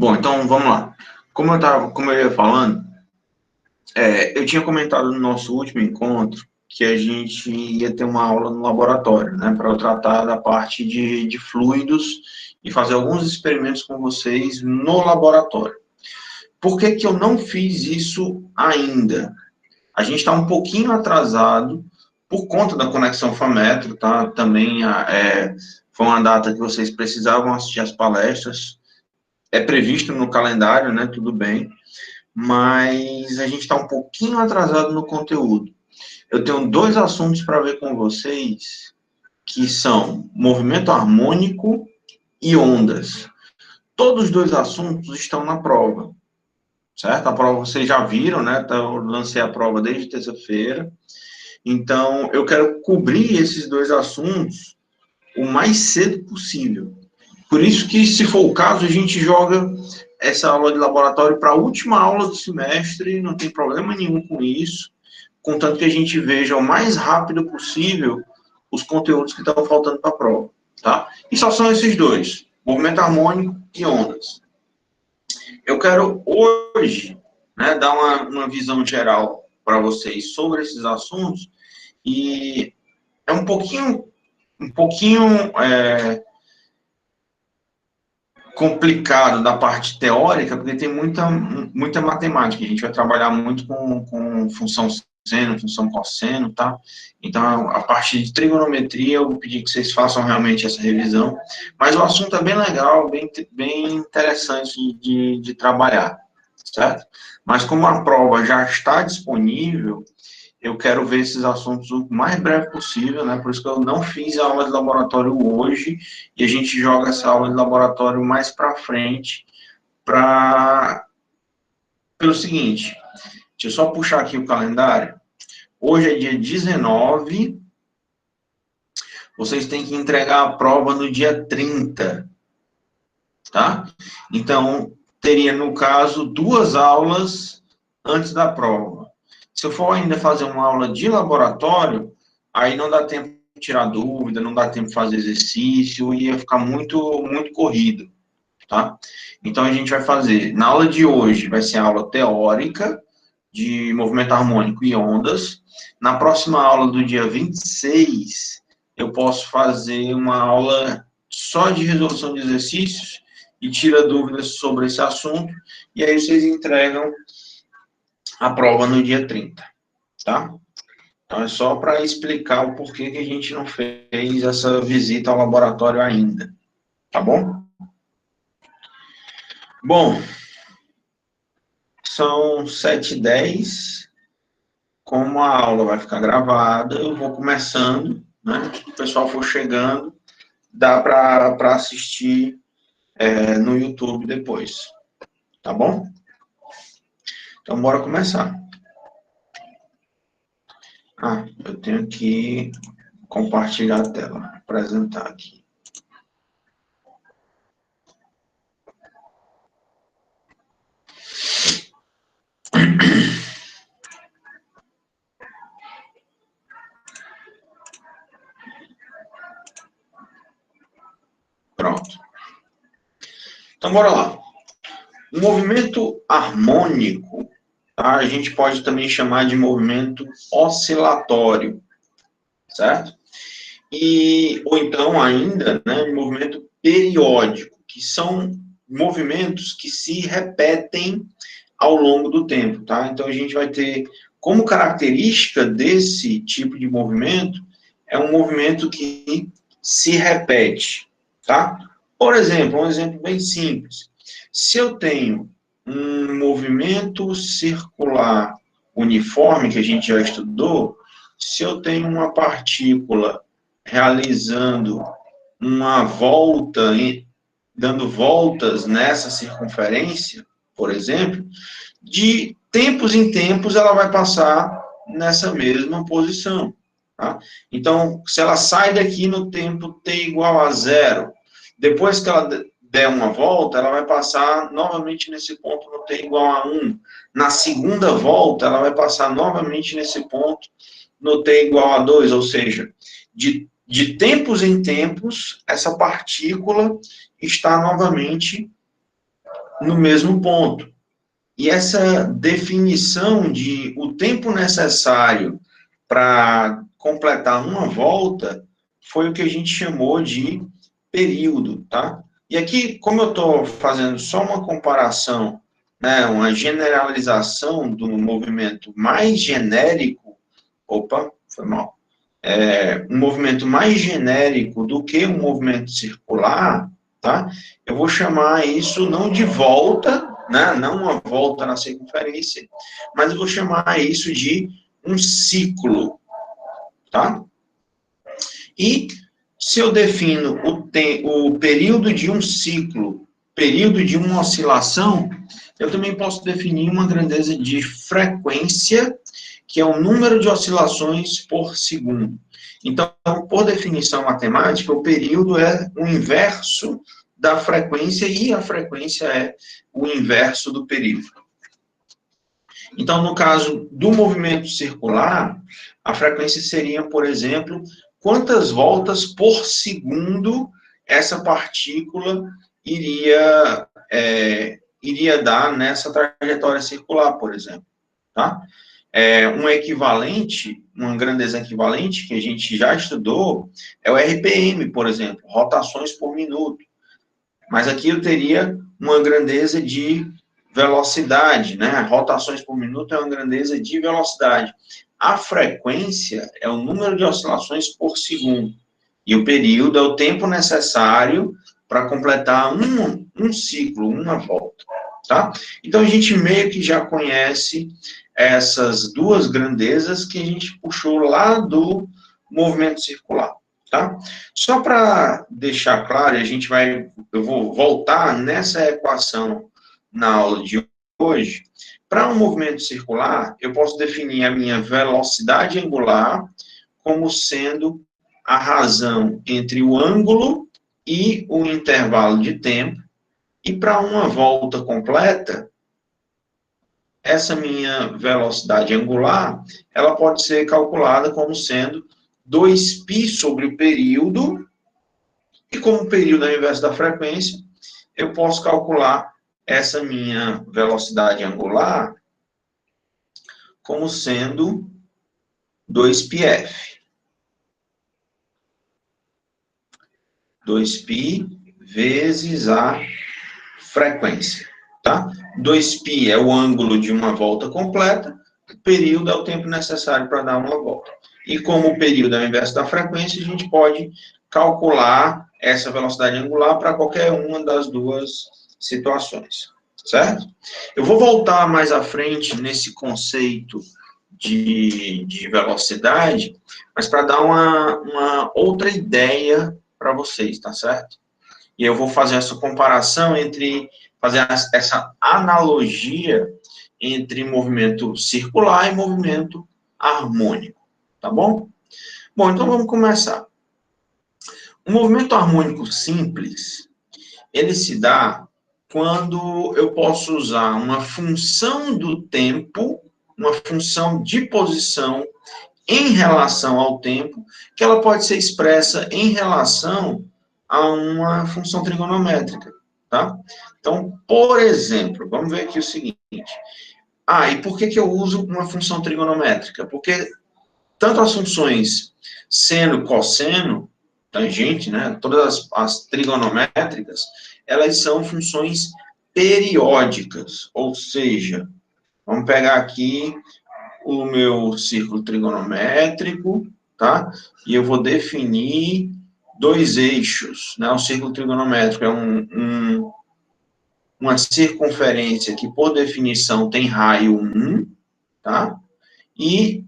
Bom, então vamos lá. Como eu ia falando, eu tinha comentado no nosso último encontro que a gente ia ter uma aula no laboratório, né, para eu tratar da parte de fluidos e fazer alguns experimentos com vocês no laboratório. Por que que eu não fiz isso ainda? A gente está um pouquinho atrasado por conta da conexão FAMetro, tá? Também foi uma data que vocês precisavam assistir as palestras. É previsto no calendário, né? Tudo bem. Mas a gente está um pouquinho atrasado no conteúdo. Eu tenho dois assuntos para ver com vocês, que são movimento harmônico e ondas. Todos os dois assuntos estão na prova, certo? A prova vocês já viram, né? Então, eu lancei a prova desde terça-feira. Então, eu quero cobrir esses dois assuntos o mais cedo possível. Por isso que, se for o caso, a gente joga essa aula de laboratório para a última aula do semestre, não tem problema nenhum com isso, contanto que a gente veja o mais rápido possível os conteúdos que estão faltando para a prova, tá? E só são esses dois, movimento harmônico e ondas. Eu quero hoje, né, dar uma visão geral para vocês sobre esses assuntos, e é um pouquinho complicado da parte teórica, porque tem muita matemática. A gente vai trabalhar muito com função seno, função cosseno, tá? Então, a parte de trigonometria, eu vou pedir que vocês façam realmente essa revisão. Mas o assunto é bem legal, bem interessante de trabalhar, certo? Mas como a prova já está disponível, eu quero ver esses assuntos o mais breve possível, né? Por isso que eu não fiz a aula de laboratório hoje, e a gente joga essa aula de laboratório mais para frente, pelo seguinte, deixa eu só puxar aqui o calendário. Hoje é dia 19, vocês têm que entregar a prova no dia 30, tá? Então, teria, no caso, 2 aulas antes da prova. Se eu for ainda fazer uma aula de laboratório, aí não dá tempo de tirar dúvida, não dá tempo de fazer exercício, ia ficar muito corrido, tá? Então, a gente vai fazer, na aula de hoje, vai ser a aula teórica de movimento harmônico e ondas. Na próxima aula do dia 26, eu posso fazer uma aula só de resolução de exercícios e tira dúvidas sobre esse assunto, e aí vocês entregam a prova no dia 30, tá? Então, é só para explicar o porquê que a gente não fez essa visita ao laboratório ainda, tá bom? Bom, são 7h10, como a aula vai ficar gravada, eu vou começando, né? Se o pessoal for chegando, dá para assistir no YouTube depois, tá bom? Então, bora começar. Eu tenho que compartilhar a tela, apresentar aqui. Pronto. Então, bora lá. O movimento harmônico, tá? A gente pode também chamar de movimento oscilatório, certo? Ou então ainda, né, movimento periódico, que são movimentos que se repetem ao longo do tempo, tá? Então, a gente vai ter, como característica desse tipo de movimento, é um movimento que se repete, tá? Por exemplo, um exemplo bem simples. Se eu tenho um movimento circular uniforme, que a gente já estudou, se eu tenho uma partícula realizando uma volta, dando voltas nessa circunferência, por exemplo, de tempos em tempos ela vai passar nessa mesma posição. Tá? Então, se ela sai daqui no tempo t igual a 0, depois que ela der uma volta, ela vai passar novamente nesse ponto no t igual a 1. Na segunda volta, ela vai passar novamente nesse ponto no t igual a 2, ou seja, de tempos em tempos, essa partícula está novamente no mesmo ponto. E essa definição de o tempo necessário para completar uma volta foi o que a gente chamou de período, tá? E aqui, como eu estou fazendo só uma comparação, né, uma generalização do movimento mais genérico, opa, foi mal, um movimento mais genérico do que um movimento circular, tá? Eu vou chamar isso não de volta, né, não uma volta na circunferência, mas eu vou chamar isso de um ciclo, tá? E se eu defino o período de um ciclo, período de uma oscilação, eu também posso definir uma grandeza de frequência, que é o número de oscilações por segundo. Então, por definição matemática, o período é o inverso da frequência e a frequência é o inverso do período. Então, no caso do movimento circular, a frequência seria, por exemplo, quantas voltas por segundo essa partícula iria dar nessa trajetória circular, por exemplo, tá? Um equivalente, uma grandeza equivalente, que a gente já estudou, é o RPM, por exemplo, rotações por minuto. Mas aqui eu teria uma grandeza de velocidade, né? Rotações por minuto é uma grandeza de velocidade. A frequência é o número de oscilações por segundo. E o período é o tempo necessário para completar um ciclo, uma volta, tá? Então, a gente meio que já conhece essas duas grandezas que a gente puxou lá do movimento circular, tá? Só para deixar claro, eu vou voltar nessa equação na aula de hoje. Para um movimento circular, eu posso definir a minha velocidade angular como sendo a razão entre o ângulo e o intervalo de tempo. E para uma volta completa, essa minha velocidade angular, ela pode ser calculada como sendo 2π sobre o período, e como o período é o inverso da frequência, eu posso calcular essa minha velocidade angular como sendo 2πf. 2π vezes a frequência, tá? 2π é o ângulo de uma volta completa, o período é o tempo necessário para dar uma volta. E como o período é o inverso da frequência, a gente pode calcular essa velocidade angular para qualquer uma das duas situações, certo? Eu vou voltar mais à frente nesse conceito de velocidade, mas para dar uma outra ideia para vocês, tá certo? E eu vou fazer essa comparação fazer essa analogia entre movimento circular e movimento harmônico, tá bom? Bom, então vamos começar. O movimento harmônico simples, ele se dá quando eu posso usar uma função do tempo, uma função de posição em relação ao tempo, que ela pode ser expressa em relação a uma função trigonométrica, tá? Então, por exemplo, vamos ver aqui o seguinte. E por que eu uso uma função trigonométrica? Porque tanto as funções seno, cosseno, tangente, né, todas as trigonométricas, elas são funções periódicas, ou seja, vamos pegar aqui o meu círculo trigonométrico, tá? E eu vou definir dois eixos, né? O círculo trigonométrico é uma circunferência que, por definição, tem raio 1, tá? E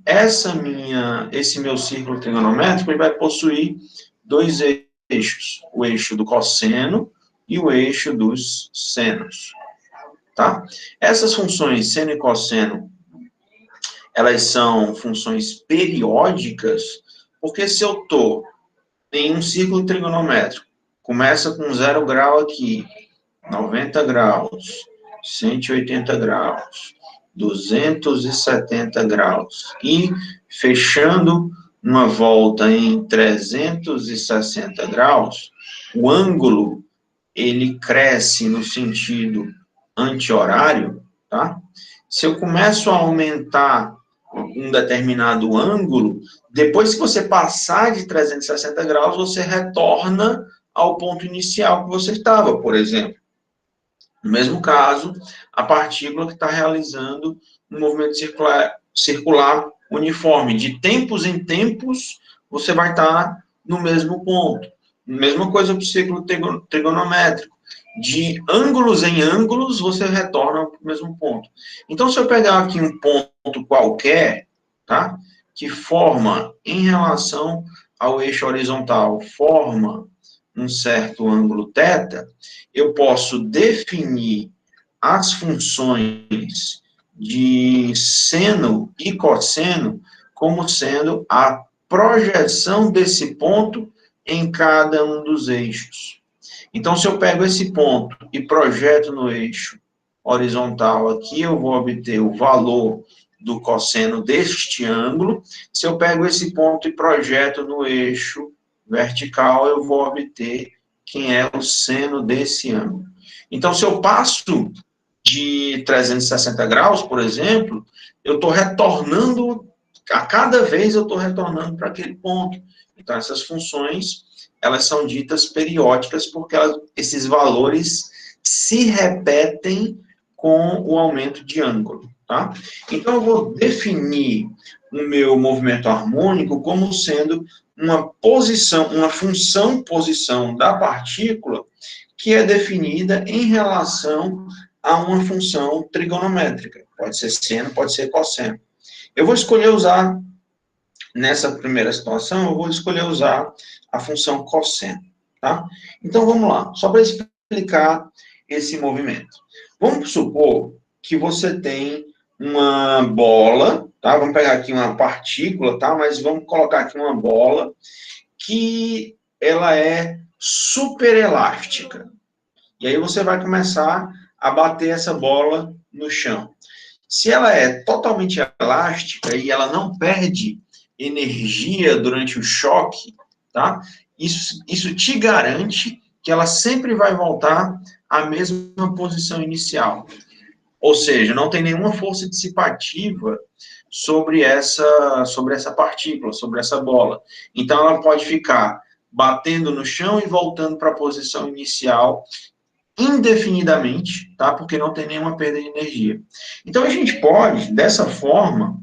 esse meu círculo trigonométrico, ele vai possuir dois eixos, o eixo do cosseno e o eixo dos senos, tá? Essas funções seno e cosseno, elas são funções periódicas, porque se eu estou em um círculo trigonométrico, começa com 0 grau aqui, 90 graus, 180 graus, 270 graus, e fechando uma volta em 360 graus, o ângulo, ele cresce no sentido anti-horário, tá? Se eu começo a aumentar um determinado ângulo, depois que você passar de 360 graus, você retorna ao ponto inicial que você estava, por exemplo. No mesmo caso, a partícula que está realizando um movimento circular uniforme. De tempos em tempos, você vai estar no mesmo ponto. Mesma coisa para o ciclo trigonométrico. De ângulos em ângulos, você retorna para o mesmo ponto. Então, se eu pegar aqui um ponto qualquer, tá? Que forma, em relação ao eixo horizontal, forma um certo ângulo θ, eu posso definir as funções de seno e cosseno como sendo a projeção desse ponto em cada um dos eixos. Então, se eu pego esse ponto e projeto no eixo horizontal aqui, eu vou obter o valor do cosseno deste ângulo. Se eu pego esse ponto e projeto no eixo vertical, eu vou obter quem é o seno desse ângulo. Então, se eu passo de 360 graus, por exemplo, eu estou retornando, a cada vez eu estou retornando para aquele ponto. Então, essas funções, elas são ditas periódicas porque esses valores se repetem com o aumento de ângulo, tá? Então, eu vou definir o meu movimento harmônico como sendo uma posição, uma função posição da partícula que é definida em relação a uma função trigonométrica. Pode ser seno, pode ser cosseno. Eu vou escolher usar, nessa primeira situação, eu vou escolher usar a função cosseno, tá? Então, vamos lá, só para explicar esse movimento. Vamos supor que você tem uma bola, tá? Vamos pegar aqui uma partícula, tá? Mas vamos colocar aqui uma bola que ela é super elástica. E aí você vai começar a bater essa bola no chão. Se ela é totalmente elástica e ela não perde energia durante o choque, tá? Isso te garante que ela sempre vai voltar à mesma posição inicial. Ou seja, não tem nenhuma força dissipativa sobre essa partícula, sobre essa bola. Então, ela pode ficar batendo no chão e voltando para a posição inicial indefinidamente, tá? Porque não tem nenhuma perda de energia. Então, a gente pode, dessa forma,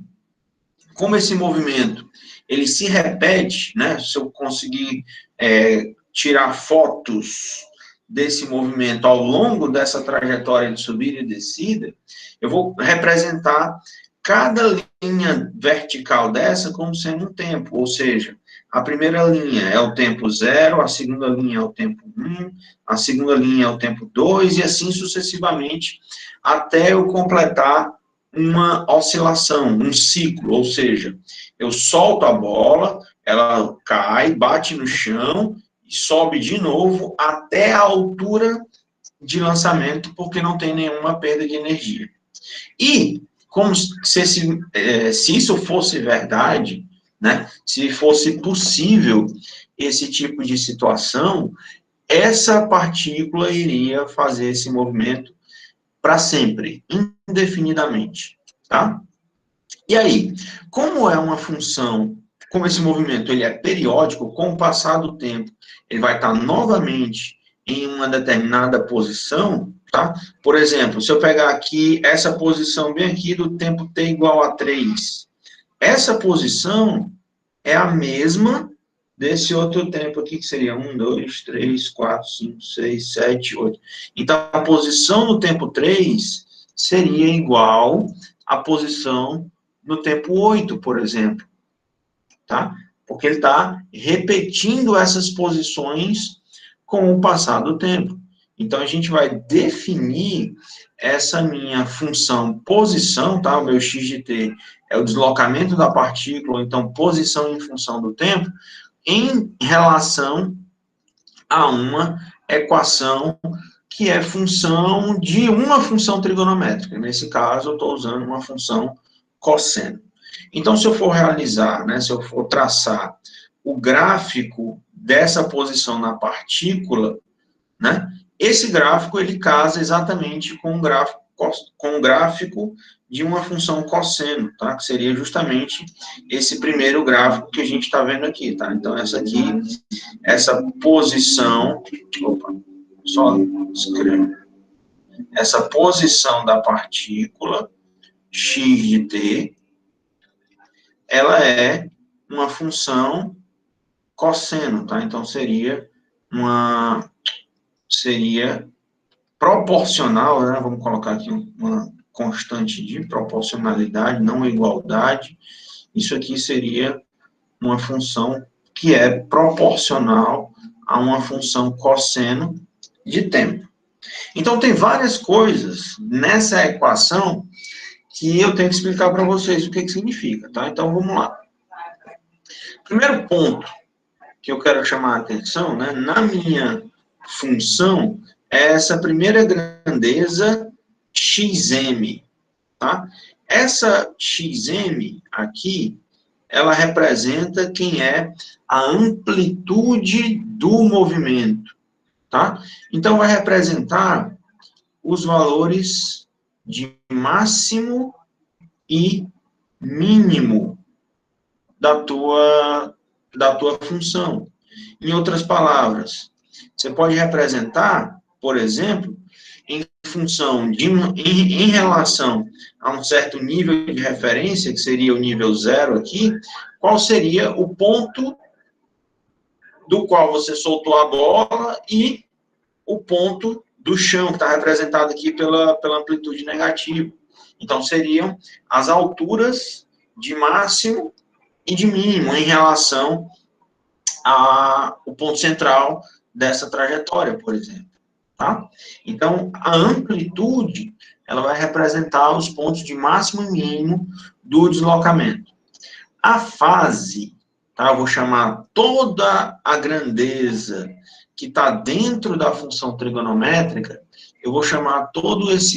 como esse movimento, ele se repete, né? Se eu conseguir tirar fotos desse movimento ao longo dessa trajetória de subida e descida, eu vou representar cada linha vertical dessa como sendo um tempo, ou seja, a primeira linha é o tempo 0, a segunda linha é o tempo 1, a segunda linha é o tempo 2, e assim sucessivamente, até eu completar uma oscilação, um ciclo, ou seja, eu solto a bola, ela cai, bate no chão, e sobe de novo até a altura de lançamento, porque não tem nenhuma perda de energia. E, como se isso fosse verdade, né, se fosse possível esse tipo de situação, essa partícula iria fazer esse movimento para sempre, indefinidamente, tá? E aí, como é uma função, como esse movimento ele é periódico, com o passar do tempo, ele vai estar novamente em uma determinada posição, tá? Por exemplo, se eu pegar aqui essa posição bem aqui do tempo t igual a 3, essa posição é a mesma desse outro tempo aqui, que seria 1, 2, 3, 4, 5, 6, 7, 8. Então, a posição no tempo 3 seria igual à posição no tempo 8, por exemplo. Tá? Porque ele está repetindo essas posições com o passar do tempo. Então, a gente vai definir essa minha função posição, tá? O meu x de t é o deslocamento da partícula, então, posição em função do tempo, em relação a uma equação que é função de uma função trigonométrica. Nesse caso, eu estou usando uma função cosseno. Então, se eu for realizar, né, se eu for traçar o gráfico dessa posição na partícula, né, esse gráfico, ele casa exatamente com o gráfico de uma função cosseno, tá? Que seria justamente esse primeiro gráfico que a gente está vendo aqui, tá? Então, essa posição, opa, só escrevo, essa posição da partícula x de t, ela é uma função cosseno, tá? Então, seria proporcional, né? Vamos colocar aqui uma constante de proporcionalidade, não igualdade. Isso aqui seria uma função que é proporcional a uma função cosseno de tempo. Então, tem várias coisas nessa equação que eu tenho que explicar para vocês o que significa, tá? Então, vamos lá. Primeiro ponto que eu quero chamar a atenção, né, na minha função, é essa primeira grandeza xm, tá? Essa xm aqui, ela representa quem é a amplitude do movimento, tá? Então, vai representar os valores de máximo e mínimo da tua função. Em outras palavras, você pode representar, por exemplo, em função em relação a um certo nível de referência, que seria o nível 0 aqui, qual seria o ponto do qual você soltou a bola e o ponto do chão, que está representado aqui pela amplitude negativa. Então, seriam as alturas de máximo e de mínimo em relação ao ponto central dessa trajetória, por exemplo. Tá? Então, a amplitude, ela vai representar os pontos de máximo e mínimo do deslocamento. A fase, tá? Eu vou chamar toda a grandeza que está dentro da função trigonométrica, eu vou chamar todas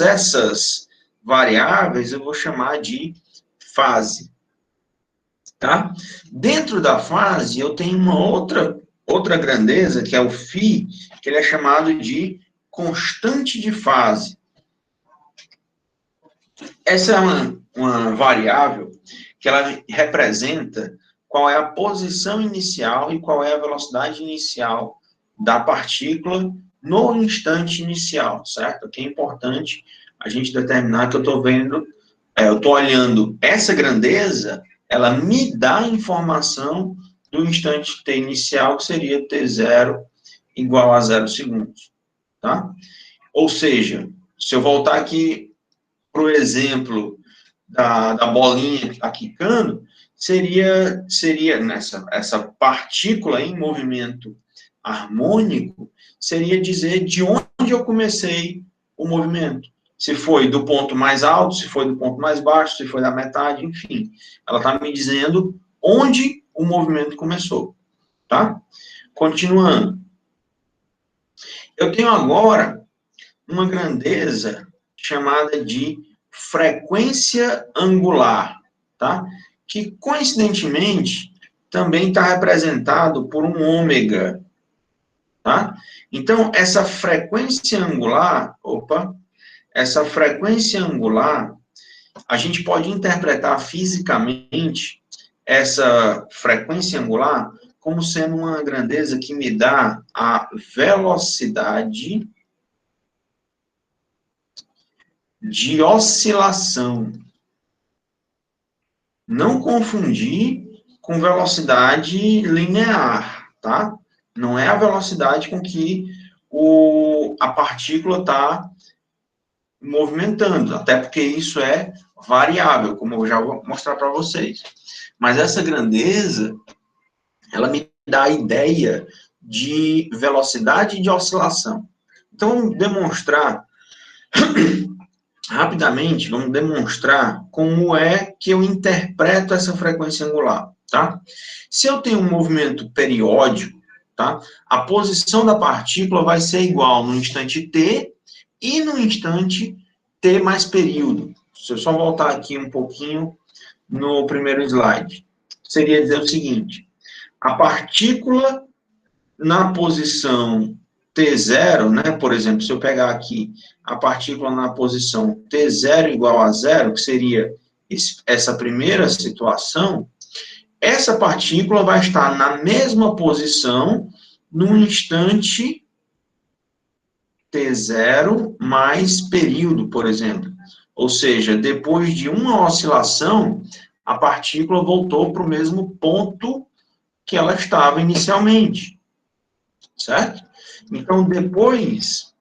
essas variáveis, eu vou chamar de fase. Tá? Dentro da fase, eu tenho uma outra grandeza, que é o φ, que ele é chamado de constante de fase. Essa é uma variável que ela representa qual é a posição inicial e qual é a velocidade inicial da partícula no instante inicial, certo? Aqui é importante a gente determinar que eu estou olhando essa grandeza, ela me dá a informação do instante t inicial, que seria t0 igual a 0 segundos, tá? Ou seja, se eu voltar aqui para o exemplo da bolinha que está quicando, seria essa partícula em movimento harmônico, seria dizer de onde eu comecei o movimento. Se foi do ponto mais alto, se foi do ponto mais baixo, se foi da metade, enfim. Ela está me dizendo onde o movimento começou, tá? Continuando. Eu tenho agora uma grandeza chamada de frequência angular, tá? Que, coincidentemente, também está representado por um ômega, tá? Então, essa frequência angular, a gente pode interpretar fisicamente essa frequência angular como sendo uma grandeza que me dá a velocidade de oscilação. Não confundir com velocidade linear, tá? Não é a velocidade com que a partícula está movimentando, até porque isso é variável, como eu já vou mostrar para vocês. Mas essa grandeza, ela me dá a ideia de velocidade de oscilação. Então, vamos demonstrar, rapidamente, vamos demonstrar como é que eu interpreto essa frequência angular, tá? Se eu tenho um movimento periódico, tá? A posição da partícula vai ser igual no instante t e no instante t mais período. Se eu só voltar aqui um pouquinho no primeiro slide, seria dizer o seguinte: a partícula na posição T0, né, por exemplo, se eu pegar aqui a partícula na posição T0 igual a zero, que seria essa primeira situação, essa partícula vai estar na mesma posição no instante T0 mais período, por exemplo. Ou seja, depois de uma oscilação, a partícula voltou para o mesmo ponto que ela estava inicialmente, certo? Então, depois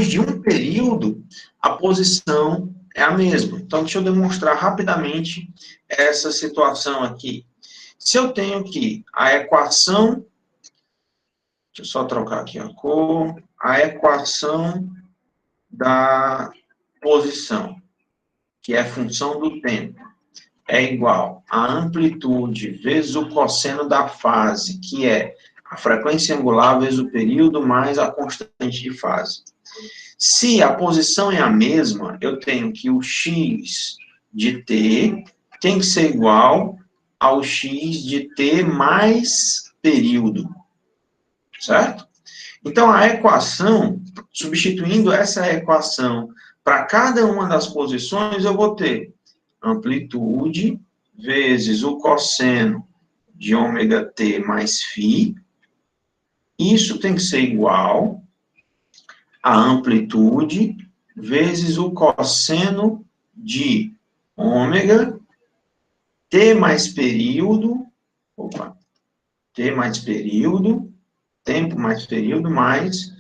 de um período, a posição é a mesma. Então, deixa eu demonstrar rapidamente essa situação aqui. Se eu tenho aqui a equação, deixa eu só trocar aqui a cor, a equação da posição, que é a função do tempo, é igual a amplitude vezes o cosseno da fase, que é a frequência angular vezes o período mais a constante de fase. Se a posição é a mesma, eu tenho que o x de t tem que ser igual ao x de t mais período, certo? Então, a equação, substituindo essa equação para cada uma das posições, eu vou ter amplitude vezes o cosseno de ômega t mais φ. Isso tem que ser igual a amplitude vezes o cosseno de ômega t mais período, t mais período, tempo mais período, mais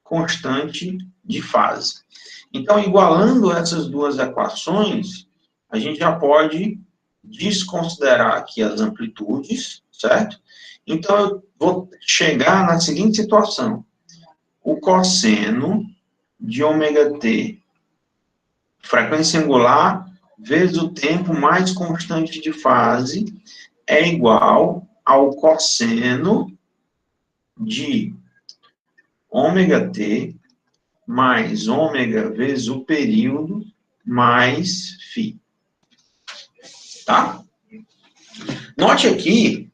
constante de fase. Então, igualando essas duas equações, a gente já pode desconsiderar aqui as amplitudes, certo? Então, eu vou chegar na seguinte situação. O cosseno de ômega t, frequência angular, vezes o tempo mais constante de fase, é igual ao cosseno de ômega t mais ômega vezes o período mais φ. Tá? Note aqui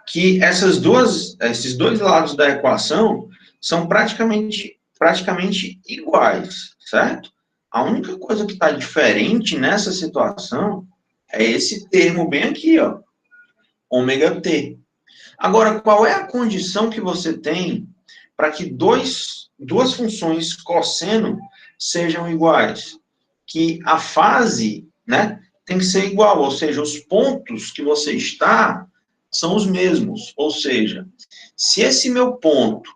que esses dois lados da equação são praticamente iguais, certo? A única coisa que está diferente nessa situação é esse termo bem aqui, ó, ômega t. Agora, qual é a condição que você tem para que duas funções cosseno sejam iguais? Que a fase, né, tem que ser igual, ou seja, os pontos que você está são os mesmos. Ou seja, se esse meu ponto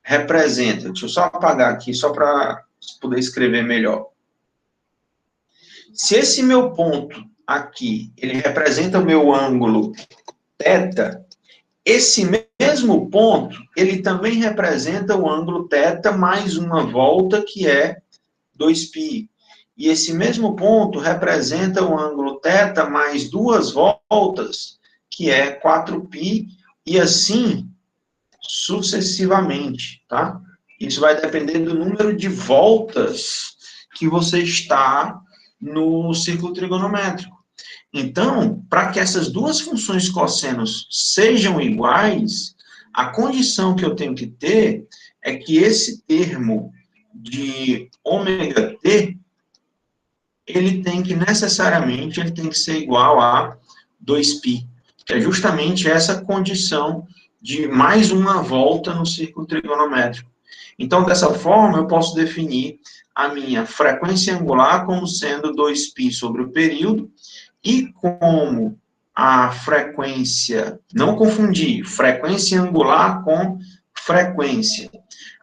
representa, deixa eu só apagar aqui, só para poder escrever melhor. Se esse meu ponto aqui, ele representa o meu ângulo θ, esse mesmo ponto, ele também representa o ângulo θ mais uma volta, que é 2π. E esse mesmo ponto representa o ângulo θ mais duas voltas, que é 4π, e assim sucessivamente, tá? Isso vai depender do número de voltas que você está no círculo trigonométrico. Então, para que essas duas funções cossenos sejam iguais, a condição que eu tenho que ter é que esse termo de ômega t, ele tem que necessariamente ser igual a 2π, que é justamente essa condição de mais uma volta no círculo trigonométrico. Então, dessa forma, eu posso definir a minha frequência angular como sendo 2π sobre o período, e como a frequência, não confundir frequência angular com frequência.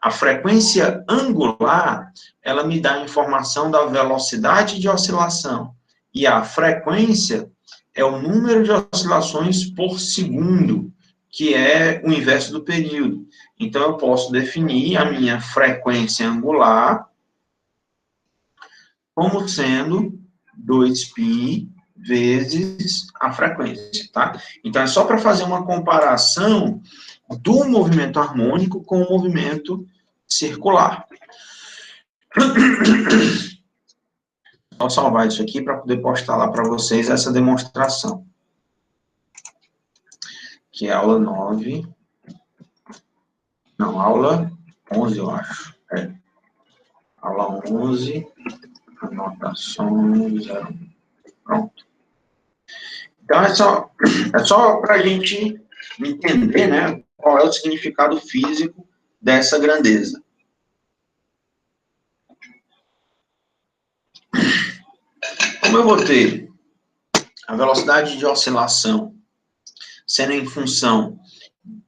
A frequência angular, ela me dá a informação da velocidade de oscilação, e a frequência é o número de oscilações por segundo, que é o inverso do período. Então, eu posso definir a minha frequência angular como sendo 2π vezes a frequência, tá? Então, é só para fazer uma comparação do movimento harmônico com o movimento circular. Vou salvar isso aqui para poder postar lá para vocês essa demonstração. Que é a aula 9. Não, aula 11, eu acho. É. Aula 11, anotações 01. Pronto. Então, é só para a gente entender, né, qual é o significado físico dessa grandeza. Como eu vou ter a velocidade de oscilação sendo em função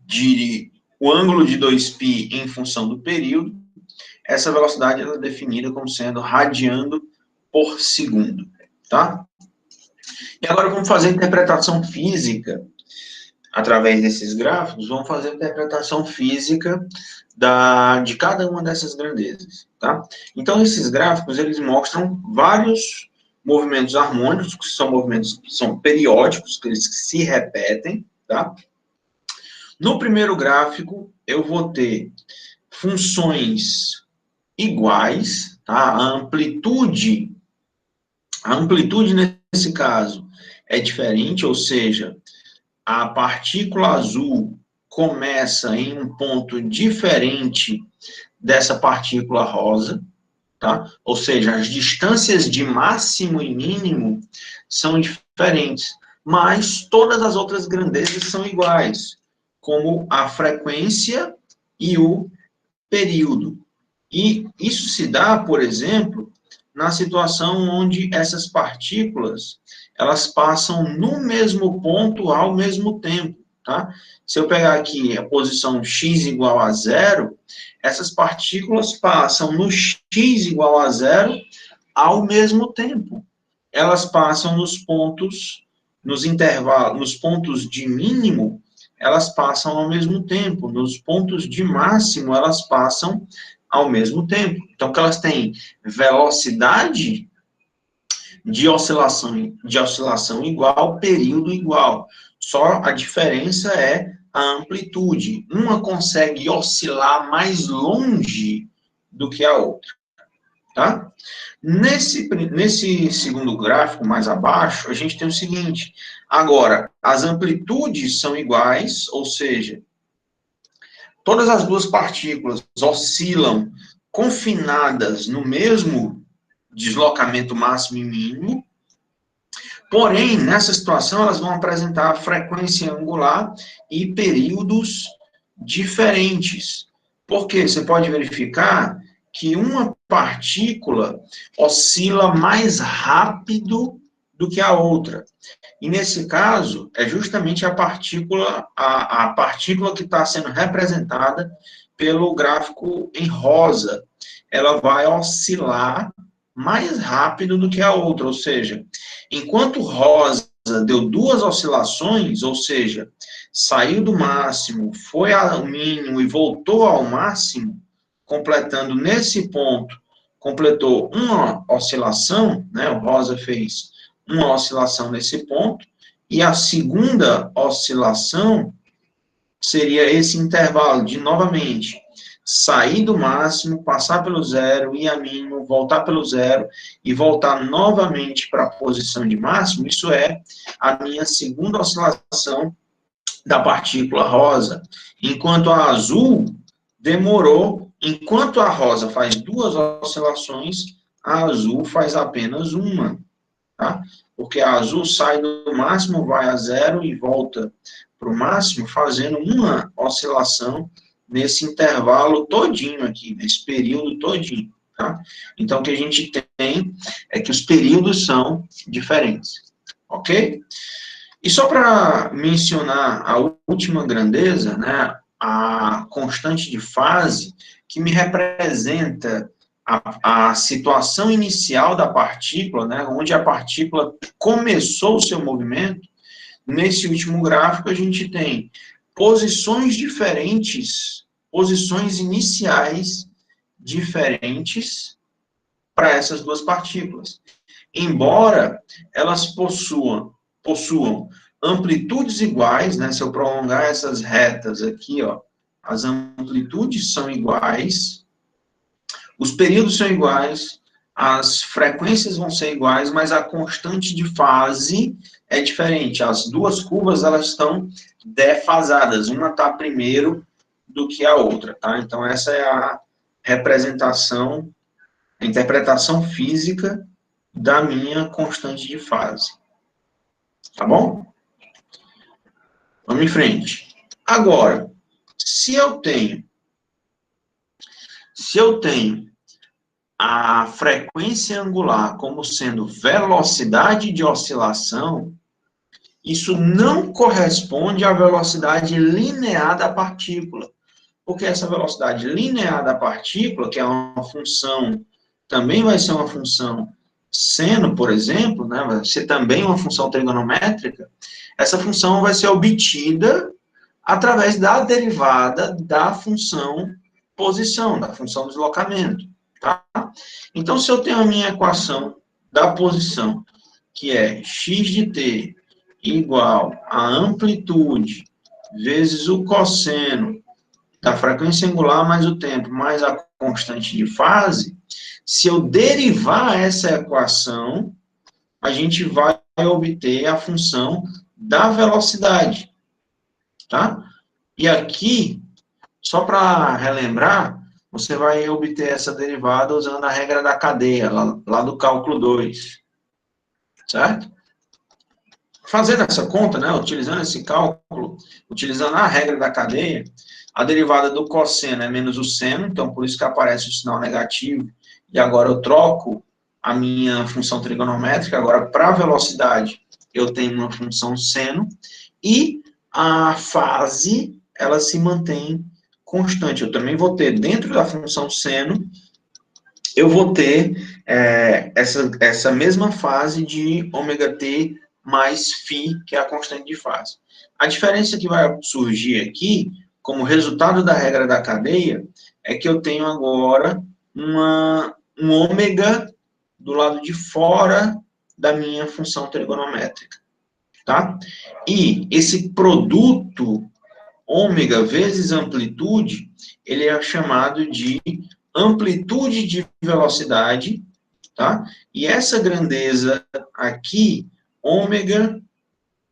de o ângulo de 2π em função do período, essa velocidade ela é definida como sendo radiando por segundo, tá? E agora vamos fazer a interpretação física, através desses gráficos, vamos fazer a interpretação física de cada uma dessas grandezas, tá? Então, esses gráficos, eles mostram vários movimentos harmônicos, que são movimentos que são periódicos, que eles se repetem, tá? No primeiro gráfico, eu vou ter funções iguais, tá? A amplitude nesse caso é diferente, ou seja, a partícula azul começa em um ponto diferente dessa partícula rosa, tá? Ou seja, as distâncias de máximo e mínimo são diferentes, mas todas as outras grandezas são iguais, como a frequência e o período. E isso se dá, por exemplo, na situação onde essas partículas, elas passam no mesmo ponto ao mesmo tempo, tá? Se eu pegar aqui a posição x igual a 0, essas partículas passam no x igual a 0 ao mesmo tempo. Elas passam nos pontos, nos intervalos, nos pontos de mínimo, elas passam ao mesmo tempo. Nos pontos de máximo, elas passam ao mesmo tempo. Então, que elas têm velocidade de oscilação igual, período igual. Só a diferença é a amplitude. Uma consegue oscilar mais longe do que a outra, tá? Nesse segundo gráfico, mais abaixo, a gente tem o seguinte. Agora, as amplitudes são iguais, ou seja, todas as duas partículas oscilam confinadas no mesmo deslocamento máximo e mínimo, porém, nessa situação, elas vão apresentar frequência angular e períodos diferentes. Porque você pode verificar que uma partícula oscila mais rápido do que a outra. E nesse caso, é justamente a partícula que está sendo representada pelo gráfico em rosa. Ela vai oscilar mais rápido do que a outra, ou seja, enquanto rosa deu duas oscilações, ou seja, saiu do máximo, foi ao mínimo e voltou ao máximo, completando nesse ponto, completou uma oscilação, né, o rosa fez uma oscilação nesse ponto, e a segunda oscilação seria esse intervalo de, novamente, sair do máximo, passar pelo zero, ir a mínimo, voltar pelo zero, e voltar novamente para a posição de máximo. Isso é a minha segunda oscilação da partícula rosa. Enquanto a azul demorou, enquanto a rosa faz duas oscilações, a azul faz apenas uma, tá? Porque a azul sai do máximo, vai a zero e volta para o máximo, fazendo uma oscilação nesse intervalo todinho aqui, nesse período todinho, tá? Então, o que a gente tem é que os períodos são diferentes, ok? E só para mencionar a última grandeza, né, a constante de fase, que me representa a situação inicial da partícula, né, onde a partícula começou o seu movimento. Nesse último gráfico, a gente tem posições diferentes, posições iniciais diferentes para essas duas partículas. Embora elas possuam amplitudes iguais, né, se eu prolongar essas retas aqui, ó, as amplitudes são iguais, os períodos são iguais, as frequências vão ser iguais, mas a constante de fase é diferente. As duas curvas, elas estão defasadas. Uma está primeiro do que a outra, tá? Então, essa é a representação, a interpretação física da minha constante de fase. Tá bom? Vamos em frente. Agora, se eu tenho a frequência angular como sendo velocidade de oscilação, isso não corresponde à velocidade linear da partícula. Porque essa velocidade linear da partícula, que é uma função, também vai ser uma função seno, por exemplo, né, vai ser também uma função trigonométrica, essa função vai ser obtida através da derivada da função posição, da função deslocamento. Tá? Então, se eu tenho a minha equação da posição, que é x de t igual a amplitude vezes o cosseno da frequência angular mais o tempo, mais a constante de fase, se eu derivar essa equação, a gente vai obter a função da velocidade, tá? E aqui, só para relembrar, você vai obter essa derivada usando a regra da cadeia, lá do cálculo 2, certo? Fazendo essa conta, né, utilizando esse cálculo, utilizando a regra da cadeia, a derivada do cosseno é menos o seno, então por isso que aparece o sinal negativo, e agora eu troco a minha função trigonométrica, agora para a velocidade eu tenho uma função seno, e a fase, ela se mantém constante. Eu também vou ter, dentro da função seno, eu vou ter essa mesma fase de ômega t mais φ, que é a constante de fase. A diferença que vai surgir aqui, como resultado da regra da cadeia, é que eu tenho agora um ômega do lado de fora da minha função trigonométrica, tá? E esse produto ômega vezes amplitude, ele é chamado de amplitude de velocidade, tá? E essa grandeza aqui, ômega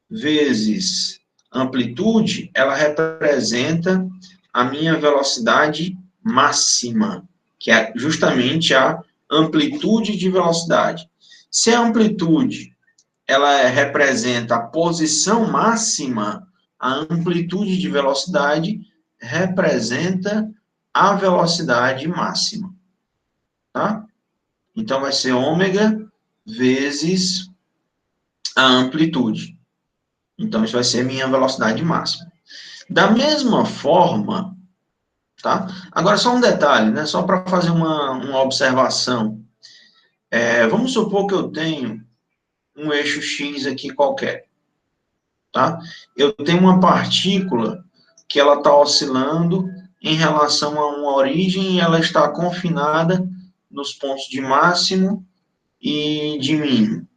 vezes amplitude, ela representa a minha velocidade máxima, que é justamente a amplitude de velocidade. Se a amplitude ela representa a posição máxima, a amplitude de velocidade representa a velocidade máxima, tá? Então, vai ser ômega vezes a amplitude. Então, isso vai ser minha velocidade máxima. Da mesma forma, tá? Agora, só um detalhe, né? Só para fazer uma observação. Vamos supor que eu tenho um eixo X aqui qualquer, tá? Eu tenho uma partícula que ela está oscilando em relação a uma origem e ela está confinada nos pontos de máximo e de mínimo.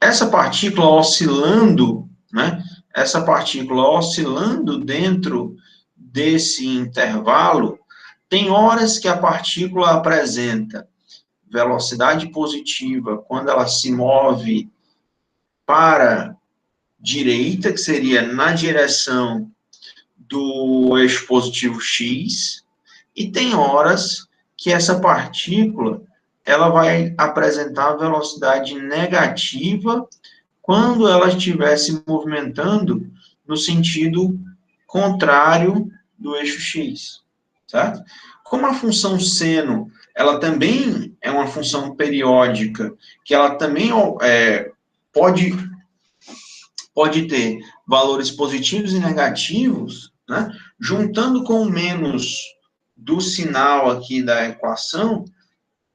Essa partícula oscilando, né? Essa partícula oscilando dentro desse intervalo, tem horas que a partícula apresenta velocidade positiva quando ela se move para direita, que seria na direção do eixo positivo X, e tem horas que essa partícula ela vai apresentar velocidade negativa quando ela estiver se movimentando no sentido contrário do eixo X, certo? Como a função seno, ela também é uma função periódica, que ela também pode ter valores positivos e negativos, né? Juntando com o menos do sinal aqui da equação,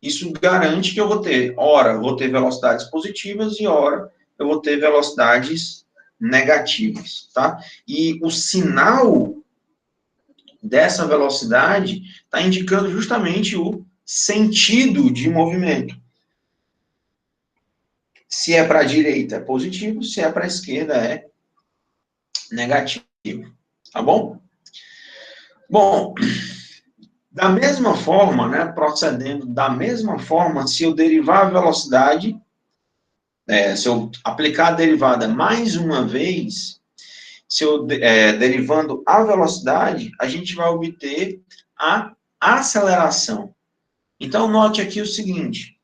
isso garante que eu vou ter, ora, vou ter velocidades positivas e ora, eu vou ter velocidades negativas, tá? E o sinal dessa velocidade está indicando justamente o sentido de movimento. Se é para a direita é positivo, se é para a esquerda é negativo, tá bom? Bom, da mesma forma, né, procedendo da mesma forma, se eu derivar a velocidade, se eu aplicar a derivada mais uma vez, se eu derivando a velocidade, a gente vai obter a aceleração. Então, note aqui o seguinte,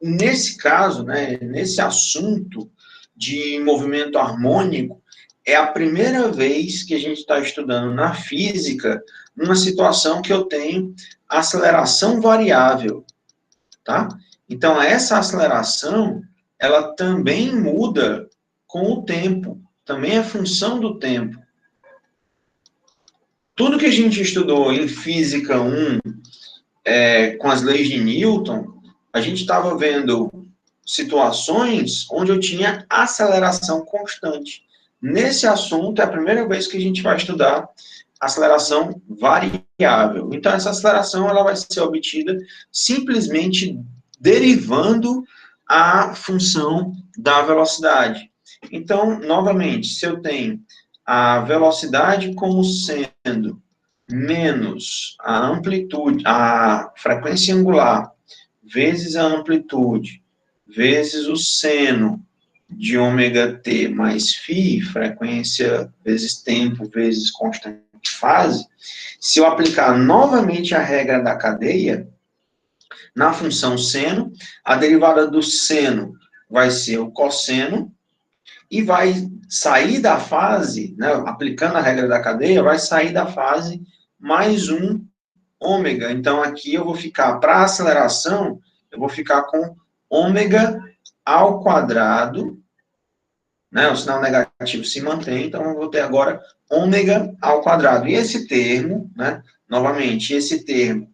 nesse caso, né, nesse assunto de movimento harmônico, é a primeira vez que a gente está estudando na física uma situação que eu tenho aceleração variável, tá? Então, essa aceleração, ela também muda com o tempo, também é função do tempo. Tudo que a gente estudou em Física 1, com as leis de Newton, a gente estava vendo situações onde eu tinha aceleração constante. Nesse assunto, é a primeira vez que a gente vai estudar aceleração variável. Então, essa aceleração ela vai ser obtida simplesmente derivando a função da velocidade. Então, novamente, se eu tenho a velocidade como sendo menos a amplitude, a frequência angular, vezes a amplitude, vezes o seno de ômega t mais φ, frequência vezes tempo, vezes constante de fase, se eu aplicar novamente a regra da cadeia, na função seno, a derivada do seno vai ser o cosseno, e vai sair da fase, né, aplicando a regra da cadeia, vai sair da fase mais um ômega. Então, aqui eu vou ficar, para aceleração, eu vou ficar com ômega ao quadrado, né, o sinal negativo se mantém, então eu vou ter agora ômega ao quadrado. E esse termo, né, novamente, esse termo,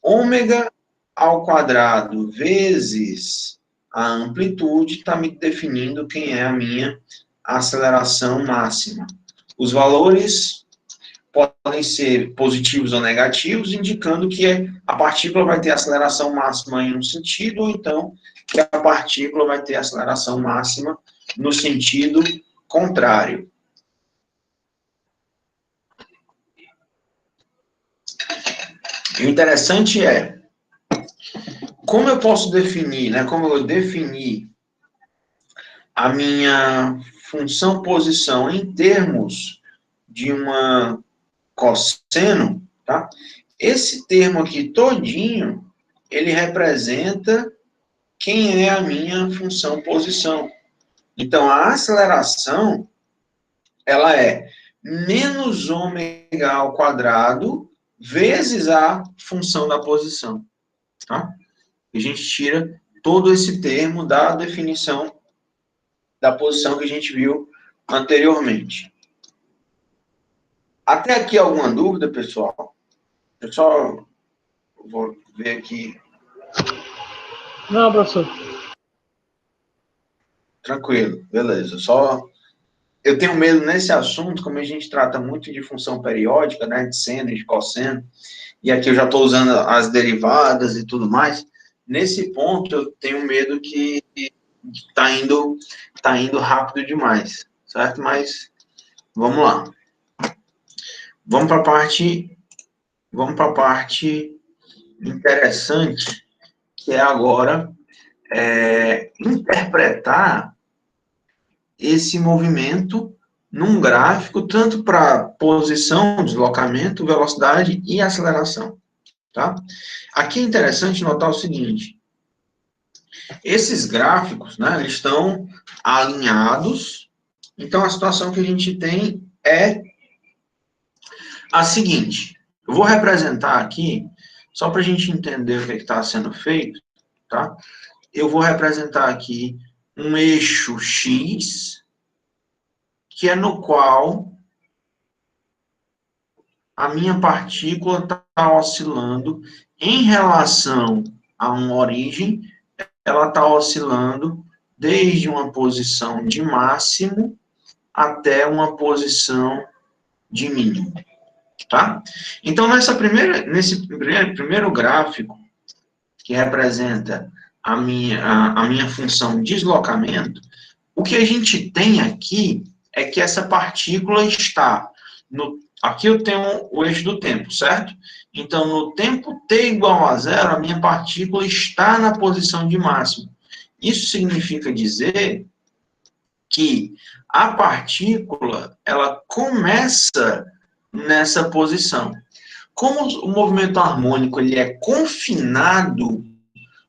ômega ao quadrado vezes a amplitude, está me definindo quem é a minha aceleração máxima. Os valores podem ser positivos ou negativos, indicando que a partícula vai ter aceleração máxima em um sentido, ou então que a partícula vai ter aceleração máxima no sentido contrário. E o interessante é, como eu posso definir, né, como eu defini a minha função posição em termos de uma cosseno, tá? Esse termo aqui todinho, ele representa quem é a minha função posição. Então, a aceleração, ela é menos ômega ao quadrado vezes a função da posição, tá? A gente tira todo esse termo da definição da posição que a gente viu anteriormente. Até aqui alguma dúvida, pessoal? Eu só vou ver aqui. Não, professor. Tranquilo, beleza. Eu tenho medo nesse assunto, como a gente trata muito de função periódica, né, de seno e de cosseno, e aqui eu já estou usando as derivadas e tudo mais. Nesse ponto, eu tenho medo que está indo rápido demais, certo? Mas vamos lá. Vamos para a parte interessante, que é agora interpretar esse movimento num gráfico, tanto para posição, deslocamento, velocidade e aceleração. Tá? Aqui é interessante notar o seguinte, esses gráficos, né, eles estão alinhados, então a situação que a gente tem é a seguinte, eu vou representar aqui, só para a gente entender o que está sendo feito, tá? Eu vou representar aqui um eixo X, que é no qual a minha partícula está oscilando em relação a uma origem, ela está oscilando desde uma posição de máximo até uma posição de mínimo, tá? Então, nesse primeiro gráfico, que representa a minha função deslocamento, o que a gente tem aqui é que essa partícula está aqui eu tenho o eixo do tempo, certo? Então, no tempo t igual a zero, a minha partícula está na posição de máximo. Isso significa dizer que a partícula, ela começa nessa posição. Como o movimento harmônico ele é confinado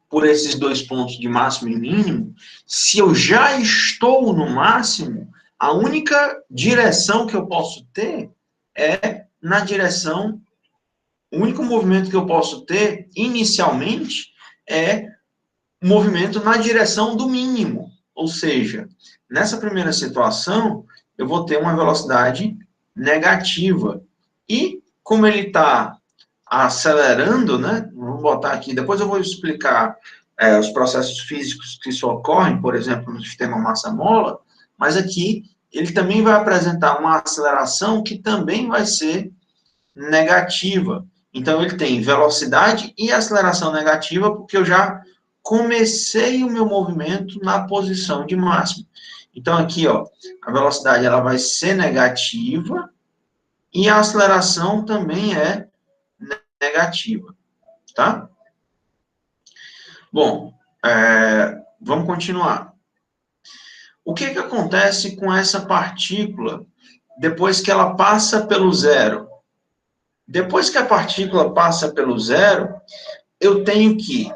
por esses dois pontos de máximo e mínimo, se eu já estou no máximo, a única direção que eu posso ter é na direção, o único movimento que eu posso ter inicialmente é movimento na direção do mínimo. Ou seja, nessa primeira situação, eu vou ter uma velocidade negativa. E como ele está acelerando, né? Vamos botar aqui, depois eu vou explicar os processos físicos que isso ocorrem, por exemplo, no sistema massa-mola, mas aqui ele também vai apresentar uma aceleração que também vai ser negativa. Então, ele tem velocidade e aceleração negativa, porque eu já comecei o meu movimento na posição de máximo. Então, aqui, ó, a velocidade ela vai ser negativa e a aceleração também é negativa, tá? Bom, vamos continuar. O que acontece com essa partícula depois que ela passa pelo zero? Depois que a partícula passa pelo zero, eu tenho que,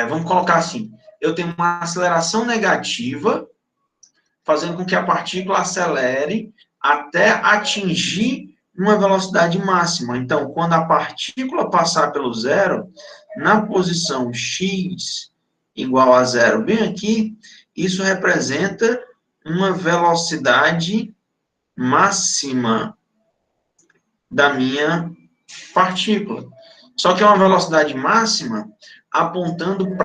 vamos colocar assim, eu tenho uma aceleração negativa, fazendo com que a partícula acelere até atingir uma velocidade máxima. Então, quando a partícula passar pelo zero, na posição x igual a zero, bem aqui, isso representa uma velocidade máxima da minha partícula. Só que é uma velocidade máxima apontando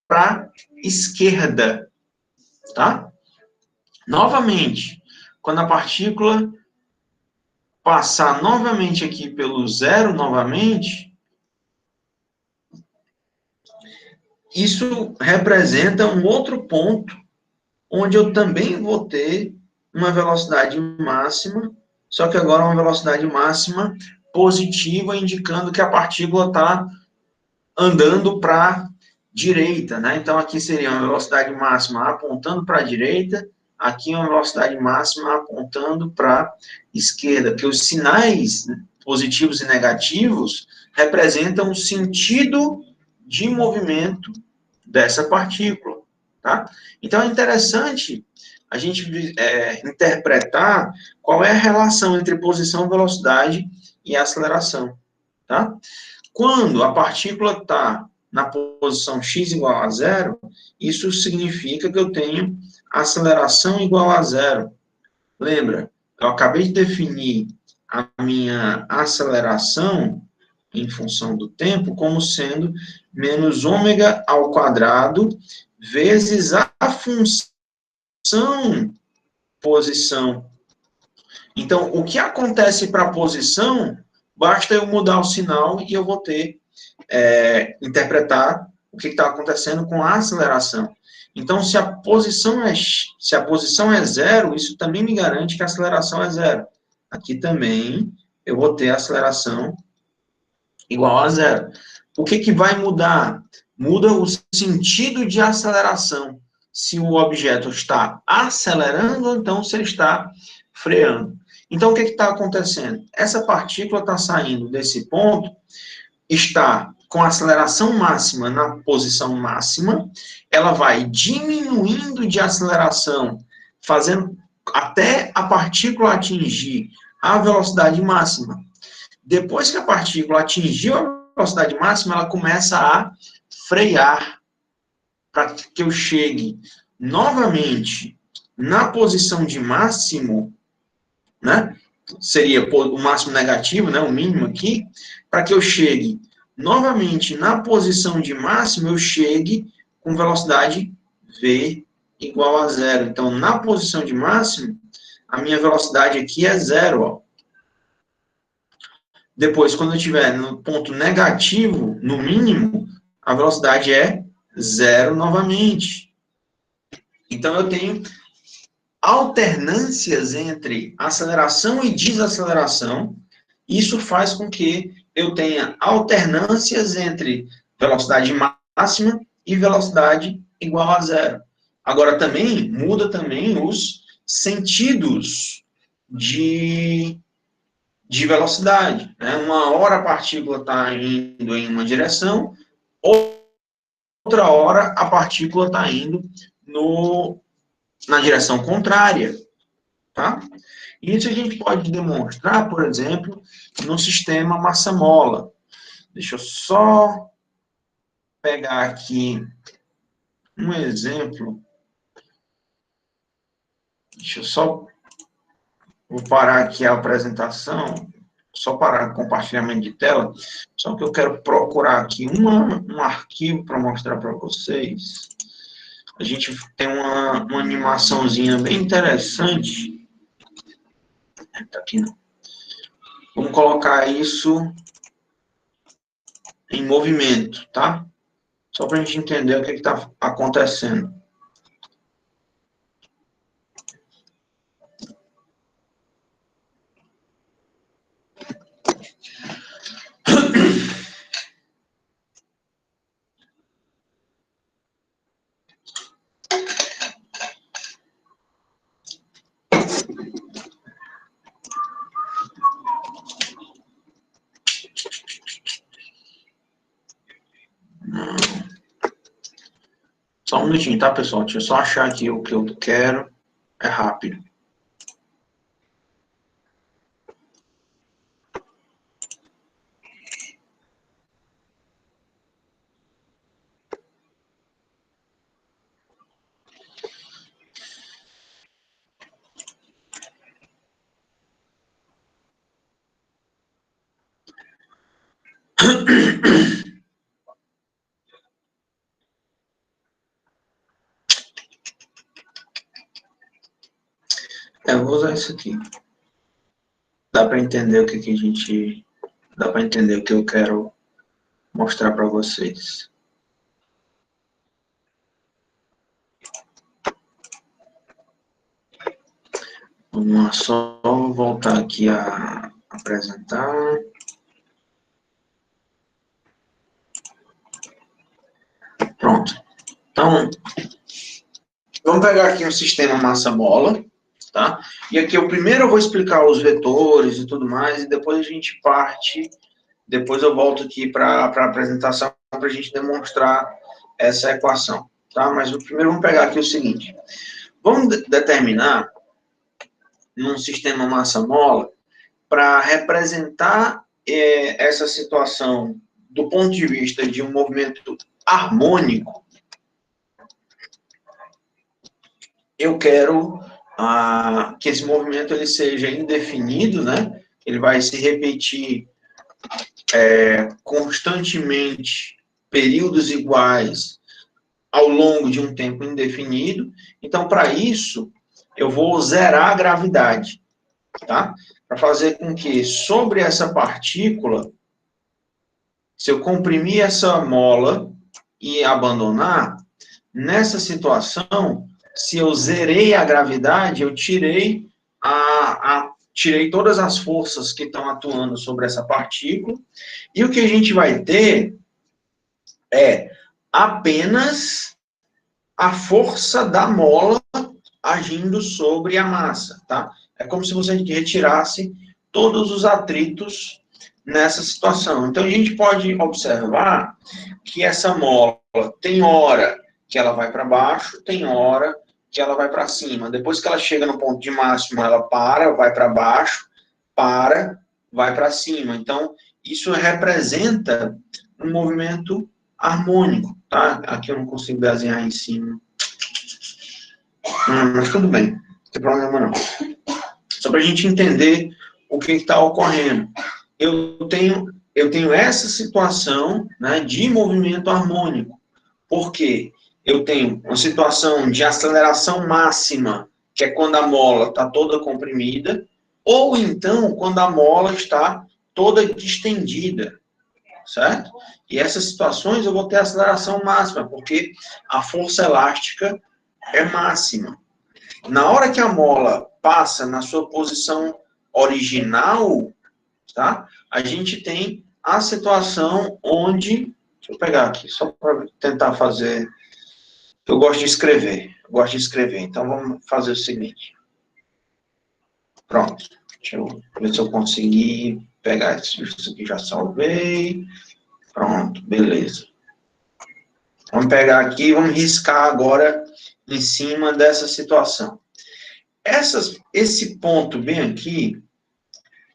para a esquerda, tá? Novamente, quando a partícula passar novamente aqui pelo zero, novamente, isso representa um outro ponto onde eu também vou ter uma velocidade máxima, só que agora uma velocidade máxima positiva, indicando que a partícula está andando para a direita, né? Então, aqui seria uma velocidade máxima apontando para a direita, aqui uma velocidade máxima apontando para a esquerda, porque os sinais positivos e negativos representam o sentido de movimento dessa partícula, tá? Então, é interessante a gente interpretar qual é a relação entre posição, velocidade e aceleração, tá? Quando a partícula está na posição x igual a zero, isso significa que eu tenho aceleração igual a zero. Lembra, eu acabei de definir a minha aceleração em função do tempo como sendo menos ômega ao quadrado vezes a função posição. Então, o que acontece para a posição, basta eu mudar o sinal e eu vou ter, interpretar o que está acontecendo com a aceleração. Então, se a posição é zero, isso também me garante que a aceleração é zero. Aqui também eu vou ter a aceleração igual a zero. O que vai mudar? Muda o sentido de aceleração. Se o objeto está acelerando, ou então se ele está freando. Então, o que está acontecendo? Essa partícula está saindo desse ponto, está com a aceleração máxima na posição máxima, ela vai diminuindo de aceleração, fazendo até a partícula atingir a velocidade máxima. Depois que a partícula atingiu a velocidade máxima, ela começa a frear, para que eu chegue novamente na posição de máximo, né? Seria o máximo negativo, né? O mínimo aqui, para que eu chegue novamente na posição de máximo, eu chegue com velocidade v igual a zero. Então, na posição de máximo, a minha velocidade aqui é zero, ó. Depois, quando eu estiver no ponto negativo, no mínimo, a velocidade é zero novamente. Então, eu tenho alternâncias entre aceleração e desaceleração. Isso faz com que eu tenha alternâncias entre velocidade máxima e velocidade igual a zero. Agora, também muda também os sentidos de velocidade. Né? Uma hora a partícula está indo em uma direção, outra hora a partícula está indo na direção contrária. Tá? Isso a gente pode demonstrar, por exemplo, no sistema massa-mola. Deixa eu só pegar aqui um exemplo. Deixa eu só... Vou parar aqui a apresentação, só parar o compartilhamento de tela, só que eu quero procurar aqui um arquivo para mostrar para vocês. A gente tem uma animaçãozinha bem interessante. Tá aqui não. Vamos colocar isso em movimento, tá? Só para a gente entender o que está acontecendo. Só um minutinho, tá, pessoal? Deixa eu só achar aqui o que eu quero. É rápido. Eu vou usar isso aqui. Dá para entender o que a gente... Dá para entender o que eu quero mostrar para vocês. Vamos lá, só voltar aqui a apresentar. Pronto. Então, vamos pegar aqui um sistema massa-mola, tá? E aqui primeiro eu vou explicar os vetores e tudo mais, e depois a gente parte, depois eu volto aqui para a apresentação para a gente demonstrar essa equação, tá? Mas primeiro vamos pegar aqui o seguinte. Vamos determinar num sistema massa-mola para representar essa situação do ponto de vista de um movimento harmônico. Eu quero que esse movimento ele seja indefinido, né? Ele vai se repetir constantemente, períodos iguais, ao longo de um tempo indefinido. Então, para isso, eu vou zerar a gravidade, tá? Para fazer com que, sobre essa partícula, se eu comprimir essa mola e abandonar, nessa situação, se eu zerei a gravidade, eu tirei tirei todas as forças que estão atuando sobre essa partícula, e o que a gente vai ter é apenas a força da mola agindo sobre a massa, tá? É como se você retirasse todos os atritos nessa situação. Então, a gente pode observar que essa mola tem hora que ela vai para baixo, tem hora que ela vai para cima. Depois que ela chega no ponto de máximo, ela para, vai para baixo, para, vai para cima. Então, isso representa um movimento harmônico, tá? Aqui eu não consigo desenhar em cima. Mas tudo bem, não tem problema não. Só para a gente entender o que está ocorrendo. Eu tenho essa situação, né, de movimento harmônico. Por quê? Eu tenho uma situação de aceleração máxima, que é quando a mola está toda comprimida, ou então quando a mola está toda distendida, certo? E essas situações eu vou ter aceleração máxima, porque a força elástica é máxima. Na hora que a mola passa na sua posição original, tá? A gente tem a situação onde... Deixa eu pegar aqui, só para tentar fazer... Eu gosto de escrever. gosto de escrever. Então, vamos fazer o seguinte. Pronto. Deixa eu ver se eu consegui pegar isso aqui, já salvei. Pronto, beleza. Vamos pegar aqui e vamos riscar agora em cima dessa situação. Esse ponto bem aqui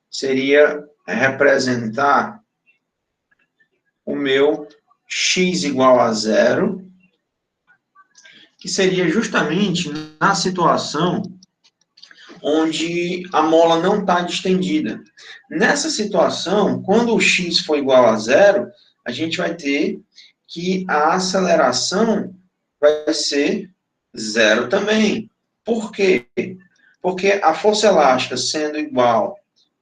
seria representar o meu x igual a 0, que seria justamente na situação onde a mola não está distendida. Nessa situação, quando o x for igual a 0, a gente vai ter que a aceleração vai ser 0 também. Por quê? Porque a força elástica sendo igual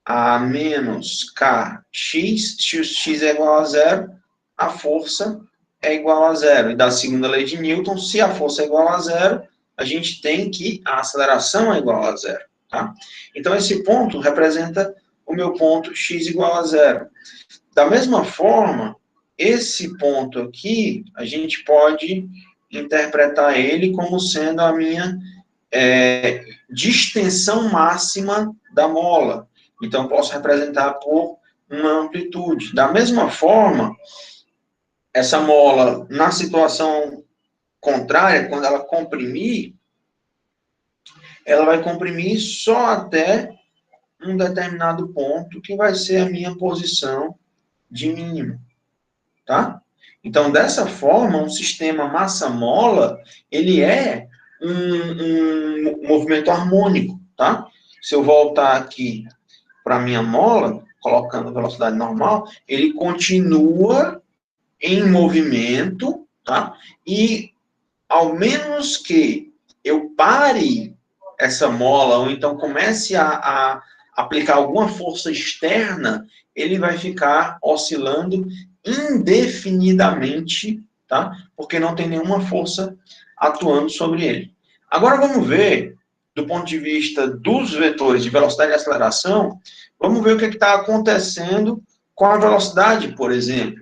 a menos kx, x é igual a 0, a força é igual a 0. E da segunda lei de Newton, se a força é igual a 0, a gente tem que a aceleração é igual a 0. Tá? Então, esse ponto representa o meu ponto x igual a 0. Da mesma forma, esse ponto aqui, a gente pode interpretar ele como sendo a minha distensão máxima da mola. Então, posso representar por uma amplitude. Da mesma forma, essa mola, na situação contrária, quando ela comprimir, ela vai comprimir só até um determinado ponto, que vai ser a minha posição de mínimo. Tá? Então, dessa forma, um sistema massa-mola, ele é um movimento harmônico, tá? Se eu voltar aqui para a minha mola, colocando velocidade normal, ele continua em movimento, tá? E, ao menos que eu pare essa mola, ou então comece a aplicar alguma força externa, ele vai ficar oscilando indefinidamente, tá? Porque não tem nenhuma força atuando sobre ele. Agora vamos ver, do ponto de vista dos vetores de velocidade e aceleração, vamos ver o que está acontecendo com a velocidade, por exemplo.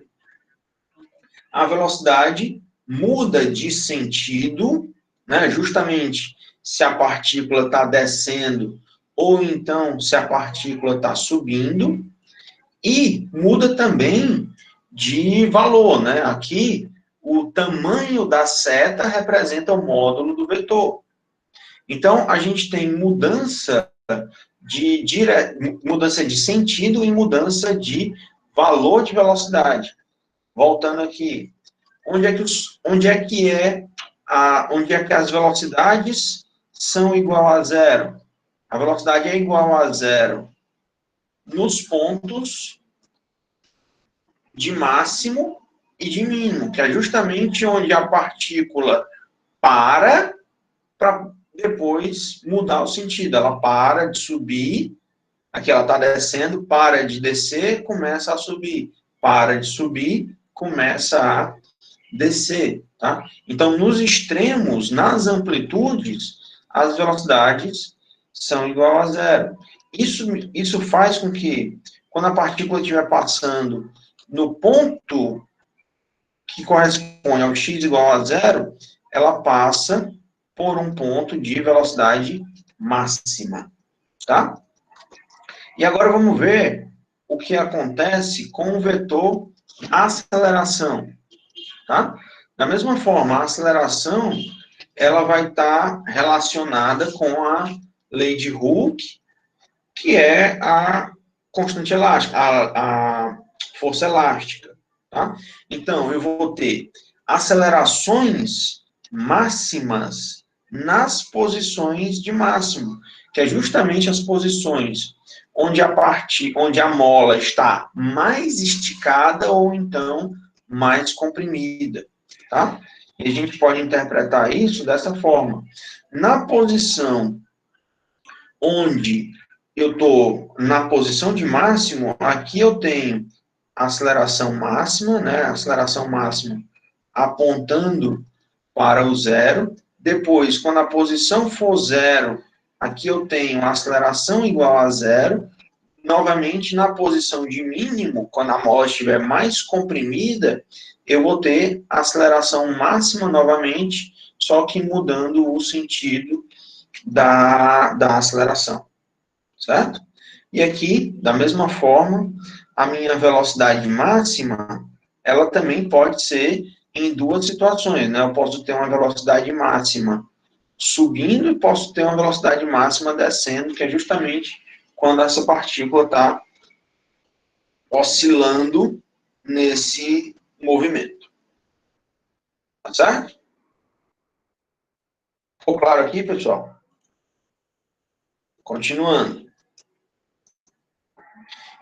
A velocidade muda de sentido, né? Justamente se a partícula está descendo ou então se a partícula está subindo, e muda também de valor, né? Aqui, o tamanho da seta representa o módulo do vetor. Então, a gente tem mudança de sentido e mudança de valor de velocidade. Voltando aqui, onde é que as velocidades são igual a 0? A velocidade é igual a 0 nos pontos de máximo e de mínimo, que é justamente onde a partícula para depois mudar o sentido. Ela para de subir, aqui ela está descendo, para de descer, começa a subir. Para de subir, começa a descer. Tá? Então, nos extremos, nas amplitudes, as velocidades são igual a 0. Isso faz com que, quando a partícula estiver passando no ponto que corresponde ao x igual a 0, ela passa por um ponto de velocidade máxima. Tá? E agora vamos ver o que acontece com o vetor aceleração. Tá? Da mesma forma, a aceleração ela vai estar relacionada com a lei de Hooke, que é a constante elástica, a força elástica. Tá? Então, eu vou ter acelerações máximas nas posições de máximo, que é justamente as posições onde a mola está mais esticada ou então mais comprimida. Tá? E a gente pode interpretar isso dessa forma. Na posição onde eu estou na posição de máximo, aqui eu tenho a aceleração máxima, né? A aceleração máxima apontando para o 0. Depois, quando a posição for 0, aqui eu tenho a aceleração igual a 0. Novamente, na posição de mínimo, quando a mola estiver mais comprimida, eu vou ter a aceleração máxima novamente, só que mudando o sentido da aceleração, certo? E aqui, da mesma forma, a minha velocidade máxima, ela também pode ser em duas situações, né? Eu posso ter uma velocidade máxima subindo e posso ter uma velocidade máxima descendo, que é justamente quando essa partícula está oscilando nesse movimento. Tá certo? Ficou claro aqui, pessoal? Continuando.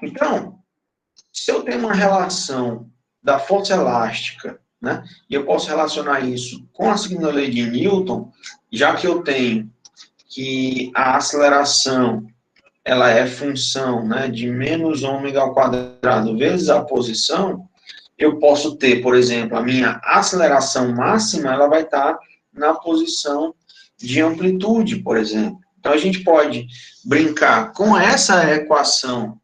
Então, se eu tenho uma relação da força elástica, né, e eu posso relacionar isso com a segunda lei de Newton, já que eu tenho que a aceleração ela é função, né, de menos ômega ao quadrado vezes a posição, eu posso ter, por exemplo, a minha aceleração máxima, ela vai estar na posição de amplitude, por exemplo. Então, a gente pode brincar com essa equação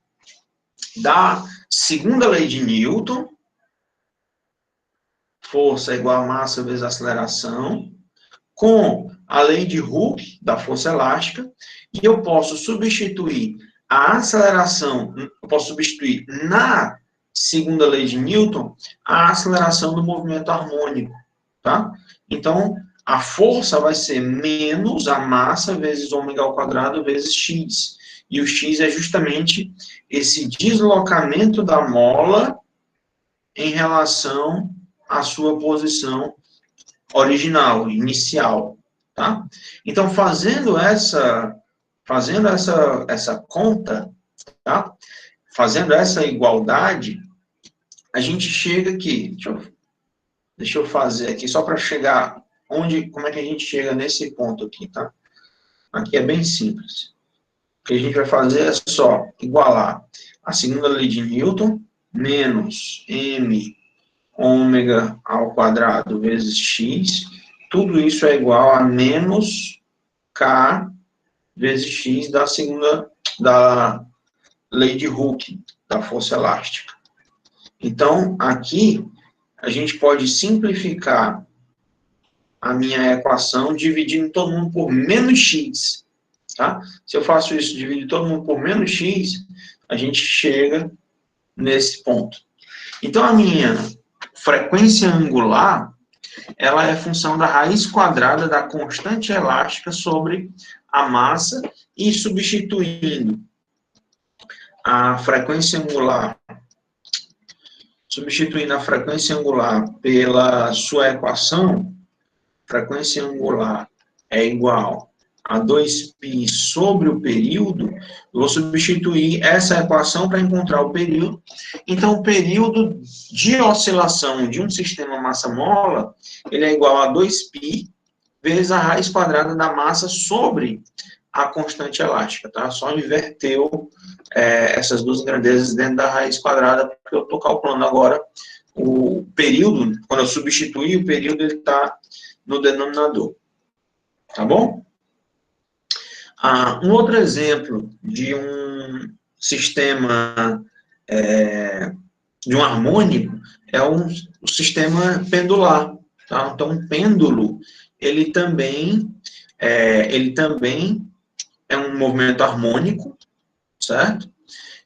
da segunda lei de Newton, força igual a massa vezes aceleração, com a lei de Hooke, da força elástica, e eu posso substituir a aceleração, eu posso substituir na segunda lei de Newton a aceleração do movimento harmônico, tá? Então, a força vai ser menos a massa vezes ômega ao quadrado vezes x. E o x é justamente esse deslocamento da mola em relação à sua posição original, inicial, tá? Então, fazendo essa conta, tá? Fazendo essa igualdade, a gente chega aqui, deixa eu fazer aqui, só para chegar como é que a gente chega nesse ponto aqui, tá? Aqui é bem simples. O que a gente vai fazer é só igualar a segunda lei de Newton, menos m ômega ao quadrado vezes x, tudo isso é igual a menos k vezes x da lei de Hooke, da força elástica. Então, aqui, a gente pode simplificar a minha equação dividindo todo mundo por menos x, tá? Se eu faço isso, dividir todo mundo por menos x, a gente chega nesse ponto. Então, a minha frequência angular, ela é função da raiz quadrada da constante elástica sobre a massa e substituindo a frequência angular pela sua equação, frequência angular é igual a 2π sobre o período, eu vou substituir essa equação para encontrar o período. Então, o período de oscilação de um sistema massa-mola, ele é igual a 2π vezes a raiz quadrada da massa sobre a constante elástica, tá? Só inverteu essas duas grandezas dentro da raiz quadrada, porque eu estou calculando agora o período, quando eu substituir o período, ele está no denominador. Tá bom? Um outro exemplo de um sistema, de um harmônico, é o sistema pendular. Tá? Então, um pêndulo, ele também é um movimento harmônico, certo?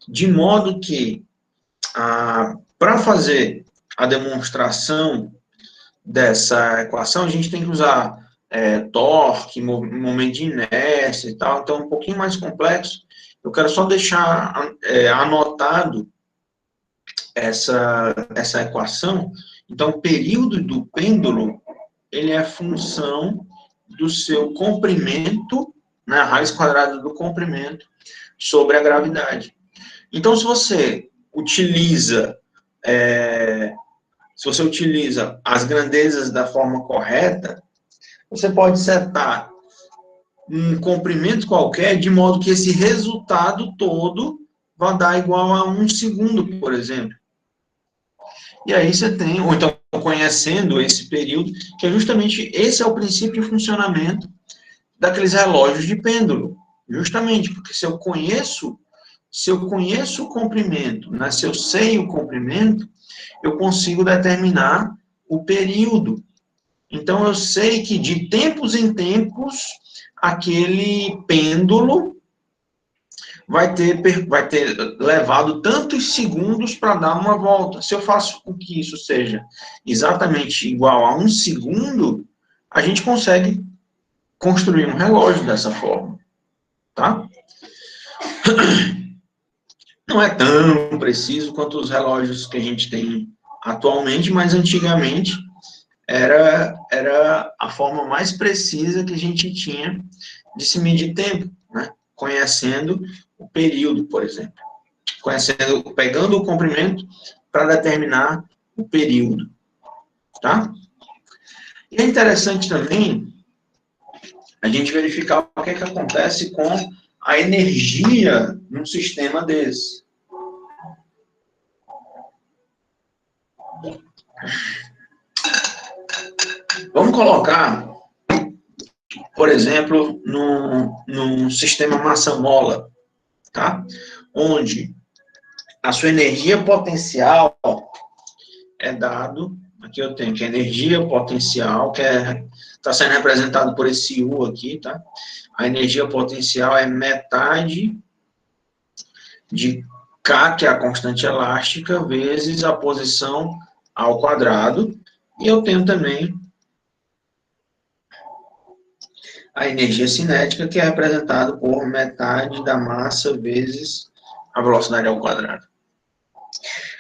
De modo que, para fazer a demonstração dessa equação, a gente tem que usar torque, momento de inércia e tal, então é um pouquinho mais complexo. Eu quero só deixar anotado essa equação. Então, o período do pêndulo, ele é função do seu comprimento, né, a raiz quadrada do comprimento sobre a gravidade. Então, se você utiliza as grandezas da forma correta, você pode setar um comprimento qualquer, de modo que esse resultado todo vai dar igual a 1 segundo, por exemplo. E aí você tem, ou então conhecendo esse período, que é justamente, esse é o princípio de funcionamento daqueles relógios de pêndulo. Justamente, porque se eu conheço o comprimento, né, se eu sei o comprimento, eu consigo determinar o período. Então, eu sei que de tempos em tempos, aquele pêndulo vai ter levado tantos segundos para dar uma volta. Se eu faço com que isso seja exatamente igual a 1 segundo, a gente consegue construir um relógio dessa forma, tá? Não é tão preciso quanto os relógios que a gente tem atualmente, mas antigamente era a forma mais precisa que a gente tinha de se medir tempo, né? Conhecendo o período, por exemplo. Pegando o comprimento para determinar o período, tá? E é interessante também a gente verificar o que acontece com a energia num sistema desse. Vamos colocar, por exemplo, num sistema massa-mola, tá? Onde a sua energia potencial é dado, aqui eu tenho que a energia potencial, que está sendo representado por esse U aqui, tá? A energia potencial é metade de K, que é a constante elástica, vezes a posição ao quadrado, e eu tenho também a energia cinética, que é representada por metade da massa vezes a velocidade ao quadrado.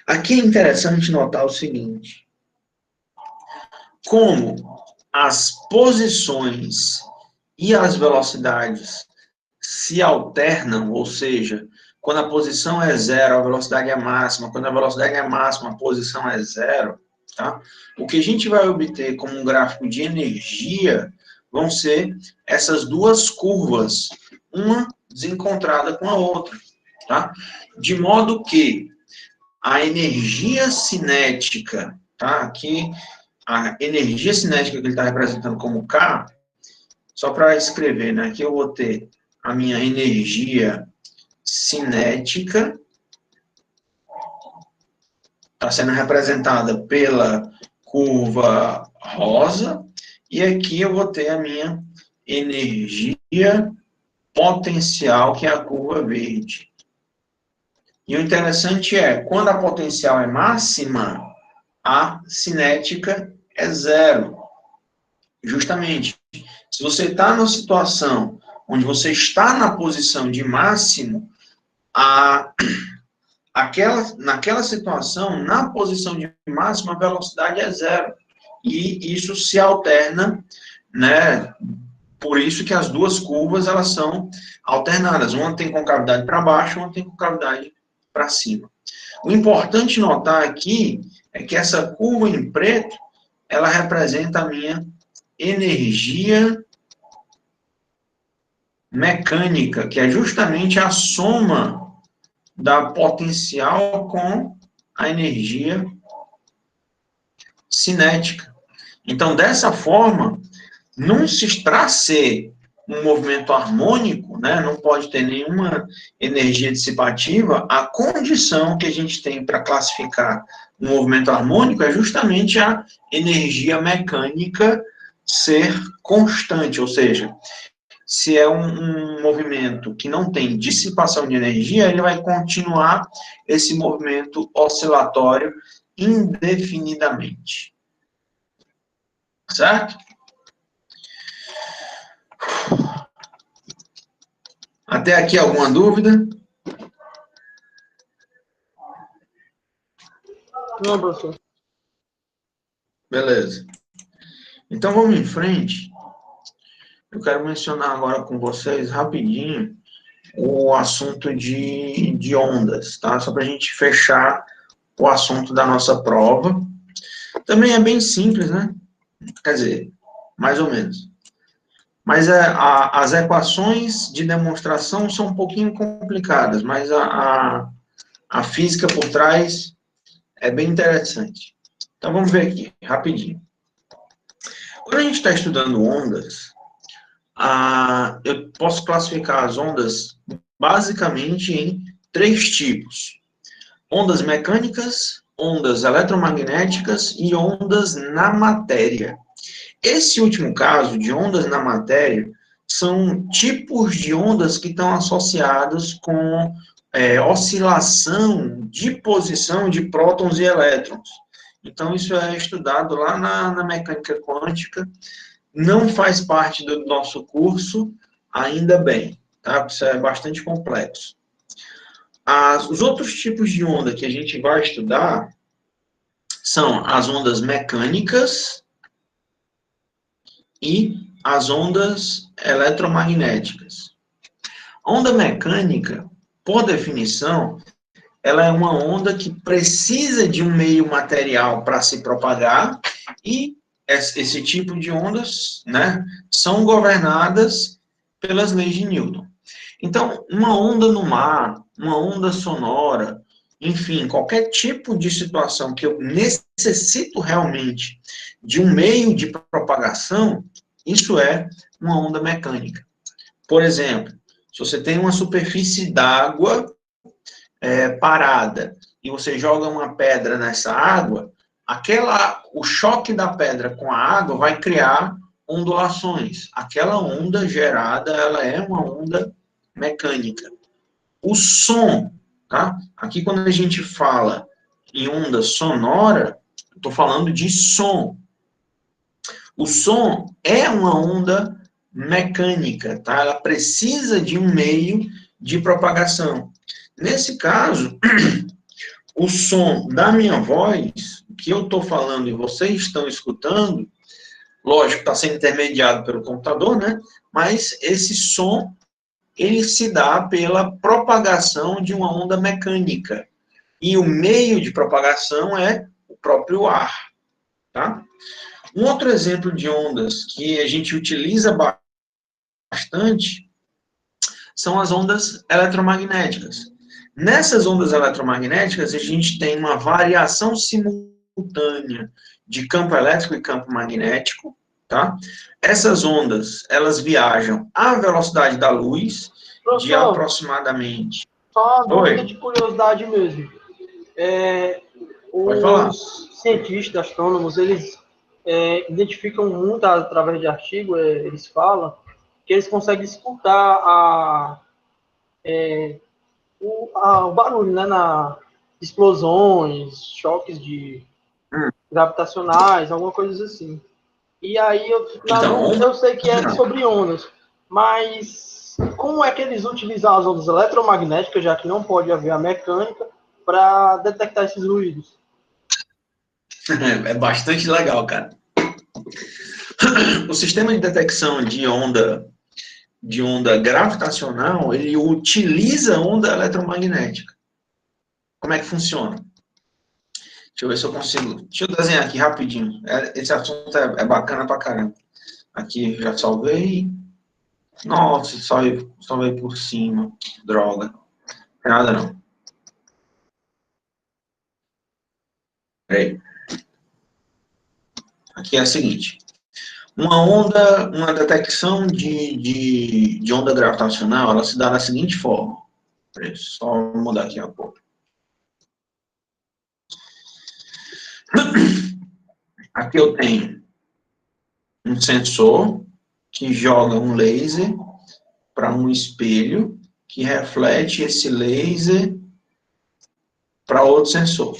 Aqui é interessante notar o seguinte: como as posições e as velocidades se alternam, ou seja, quando a posição é zero, a velocidade é máxima, quando a velocidade é máxima, a posição é zero, tá? O que a gente vai obter como um gráfico de energia vão ser essas duas curvas, uma desencontrada com a outra, tá? De modo que a energia cinética, tá? Aqui, a energia cinética que ele está representando como K, só para escrever, né? Aqui eu vou ter a minha energia cinética, está sendo representada pela curva rosa, e aqui eu vou ter a minha energia potencial, que é a curva verde. E o interessante é, quando a potencial é máxima, a cinética é zero. Justamente, se você está numa situação onde você está na posição de máximo, naquela situação, na posição de máximo, a velocidade é zero. E isso se alterna, né? Por isso que as duas curvas, elas são alternadas. Uma tem concavidade para baixo, uma tem concavidade para cima. O importante notar aqui é que essa curva em preto, ela representa a minha energia mecânica, que é justamente a soma da potencial com a energia cinética. Então, dessa forma, para ser um movimento harmônico, né, não pode ter nenhuma energia dissipativa, a condição que a gente tem para classificar um movimento harmônico é justamente a energia mecânica ser constante, ou seja, se é um movimento que não tem dissipação de energia, ele vai continuar esse movimento oscilatório indefinidamente. Certo? Até aqui alguma dúvida? Não, professor. Beleza. Então vamos em frente. Eu quero mencionar agora com vocês rapidinho o assunto de ondas, tá? Só para a gente fechar o assunto da nossa prova. Também é bem simples, né? Quer dizer, mais ou menos. Mas as equações de demonstração são um pouquinho complicadas, mas a física por trás é bem interessante. Então, vamos ver aqui, rapidinho. Quando a gente está estudando ondas, eu posso classificar as ondas basicamente em 3 tipos. Ondas mecânicas, ondas eletromagnéticas e ondas na matéria. Esse último caso, de ondas na matéria, são tipos de ondas que estão associadas com oscilação de posição de prótons e elétrons. Então, isso é estudado lá na mecânica quântica, não faz parte do nosso curso, ainda bem, tá? Isso é bastante complexo. Os outros tipos de onda que a gente vai estudar são as ondas mecânicas e as ondas eletromagnéticas. A onda mecânica, por definição, ela é uma onda que precisa de um meio material para se propagar, e esse tipo de ondas, né, são governadas pelas leis de Newton. Então, uma onda no mar, uma onda sonora, enfim, qualquer tipo de situação que eu necessito realmente de um meio de propagação, isso é uma onda mecânica. Por exemplo, se você tem uma superfície d'água parada e você joga uma pedra nessa água, o choque da pedra com a água vai criar ondulações. Aquela onda gerada, ela é uma onda mecânica. O som, tá? Aqui quando a gente fala em onda sonora, estou falando de som. O som é uma onda mecânica, tá? Ela precisa de um meio de propagação. Nesse caso, o som da minha voz, que eu estou falando e vocês estão escutando, lógico, está sendo intermediado pelo computador, né? Mas esse som, ele se dá pela propagação de uma onda mecânica. E o meio de propagação é o próprio ar, tá? Um outro exemplo de ondas que a gente utiliza bastante são as ondas eletromagnéticas. Nessas ondas eletromagnéticas, a gente tem uma variação simultânea de campo elétrico e campo magnético, tá? Essas ondas, elas viajam à velocidade da luz, Professor, de aproximadamente... só uma dúvida de curiosidade mesmo. Pode falar. Os cientistas, astrônomos, eles identificam muito, através de artigo, eles falam, que eles conseguem escutar o barulho, né, explosões, choques gravitacionais, alguma coisa assim. E aí, eu sei que é sobre ondas, mas como é que eles utilizam as ondas eletromagnéticas, já que não pode haver a mecânica, para detectar esses ruídos? É bastante legal, cara. O sistema de detecção de onda gravitacional, ele utiliza onda eletromagnética. Como é que funciona? Deixa eu ver se eu consigo. Deixa eu desenhar aqui rapidinho. Esse assunto é bacana pra caramba. Aqui, já salvei. Nossa, salvei por cima. Droga. Não tem nada não. Peraí. Aqui é a seguinte. Uma detecção de onda gravitacional, ela se dá da seguinte forma. Peraí, só mudar aqui um pouco. Aqui eu tenho um sensor que joga um laser para um espelho que reflete esse laser para outro sensor.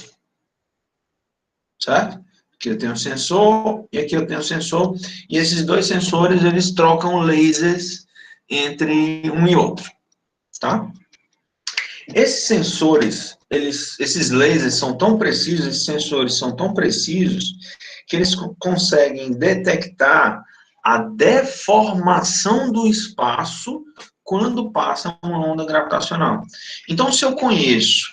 Certo? Aqui eu tenho um sensor e aqui eu tenho um sensor, e esses dois sensores, eles trocam lasers entre um e outro. Tá? Esses sensores, esses lasers são tão precisos, esses sensores são tão precisos, que eles conseguem detectar a deformação do espaço quando passa uma onda gravitacional. Então, se eu conheço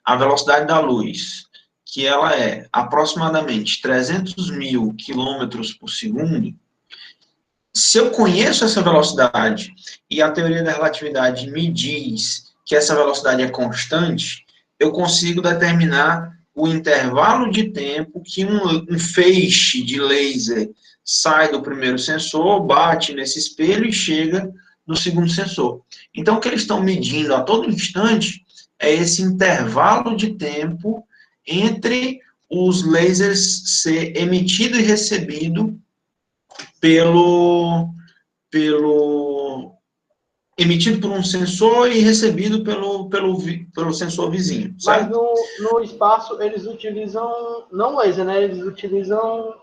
a velocidade da luz, que ela é aproximadamente 300 mil quilômetros por segundo, se eu conheço essa velocidade e a teoria da relatividade me diz que essa velocidade é constante, eu consigo determinar o intervalo de tempo que um feixe de laser sai do primeiro sensor, bate nesse espelho e chega no segundo sensor. Então, o que eles estão medindo a todo instante é esse intervalo de tempo entre os lasers ser emitido e recebido emitido por um sensor e recebido pelo sensor vizinho, certo? Mas no espaço eles utilizam, não laser, né? Eles utilizam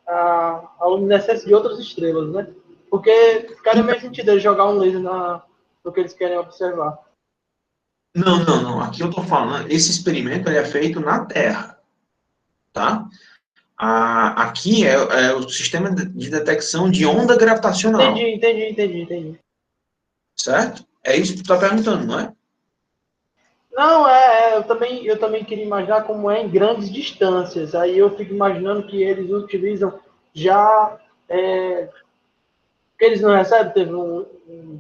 a luminescência de outras estrelas, né? Porque cada meio sentido eles jogar um laser no que eles querem observar. Não. Aqui eu estou falando, esse experimento ele é feito na Terra, tá? Aqui é o sistema de detecção de onda gravitacional. Entendi. Certo? É isso que tu está perguntando, não é? Não, eu também queria imaginar como é em grandes distâncias. Aí eu fico imaginando que eles utilizam já que eles não recebem,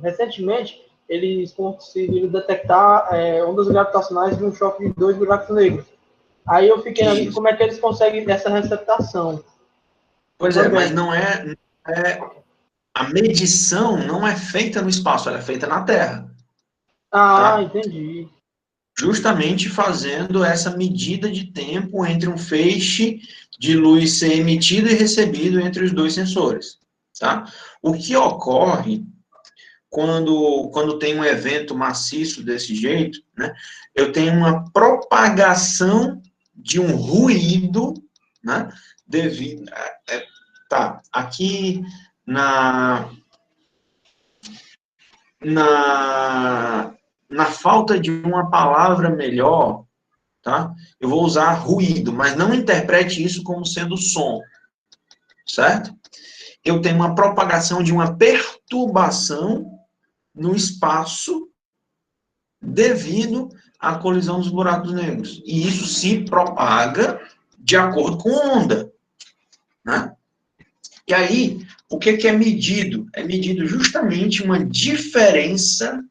recentemente, eles conseguiram detectar ondas gravitacionais de um choque de dois buracos negros. Aí eu fiquei na dúvida como é que eles conseguem essa receptação. Pois é, mas não é... A medição não é feita no espaço, ela é feita na Terra. Ah, tá? entendi. Justamente fazendo essa medida de tempo entre um feixe de luz ser emitido e recebido entre os dois sensores. Tá? O que ocorre quando tem um evento maciço desse jeito, né, eu tenho uma propagação de um ruído, né, devido... Tá, aqui na falta de uma palavra melhor, tá? Eu vou usar ruído, mas não interprete isso como sendo som, certo? Eu tenho uma propagação de uma perturbação no espaço devido à colisão dos buracos negros. E isso se propaga de acordo com onda, né? E aí, o que é medido? É medido justamente uma diferença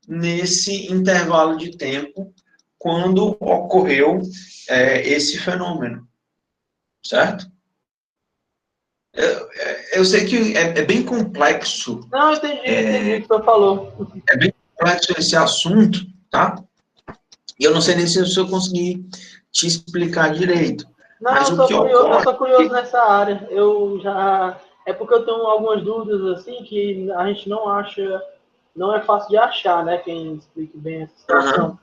nesse intervalo de tempo quando ocorreu esse fenômeno, certo? Eu sei que é bem complexo. Não, entendi o que você falou. É bem complexo esse assunto, tá? E eu não sei nem se eu consegui te explicar direito. Não, Mas o que eu ocorre... sou curioso nessa área. Eu já. É porque eu tenho algumas dúvidas assim que a gente não acha, não é fácil de achar, né? Quem explique bem essa situação. Uhum.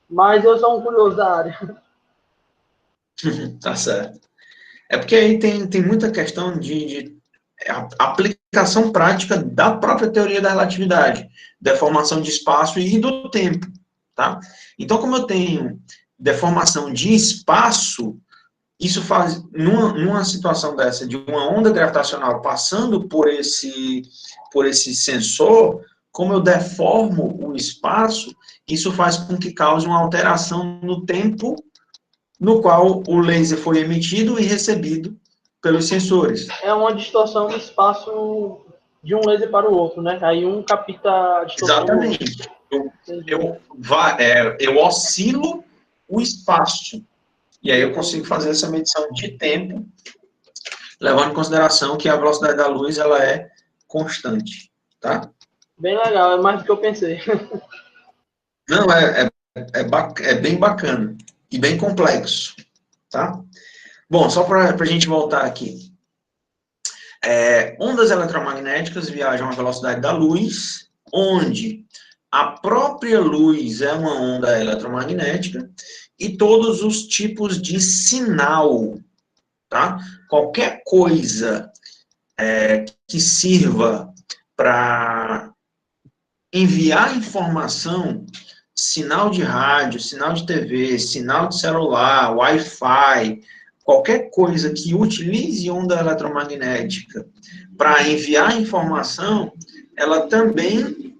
Mas eu sou um curioso da área. Tá certo. É porque aí tem muita questão de aplicação prática da própria teoria da relatividade, deformação de espaço e do tempo, tá? Então, como eu tenho deformação de espaço, isso faz, numa situação dessa, de uma onda gravitacional passando por esse sensor, como eu deformo o espaço, isso faz com que cause uma alteração no tempo no qual o laser foi emitido e recebido pelos sensores. É uma distorção do espaço de um laser para o outro, né? Aí um capta a distorção do outro. Exatamente. Eu oscilo o espaço. E aí eu consigo fazer essa medição de tempo, levando em consideração que a velocidade da luz ela é constante. Tá? Bem legal, é mais do que eu pensei. Não, é bem bacana e bem complexo. Tá? Bom, só para a gente voltar aqui. Ondas eletromagnéticas viajam à velocidade da luz, onde a própria luz é uma onda eletromagnética e todos os tipos de sinal, tá? Qualquer coisa que sirva para enviar informação, sinal de rádio, sinal de TV, sinal de celular, Wi-Fi, qualquer coisa que utilize onda eletromagnética para enviar informação, ela também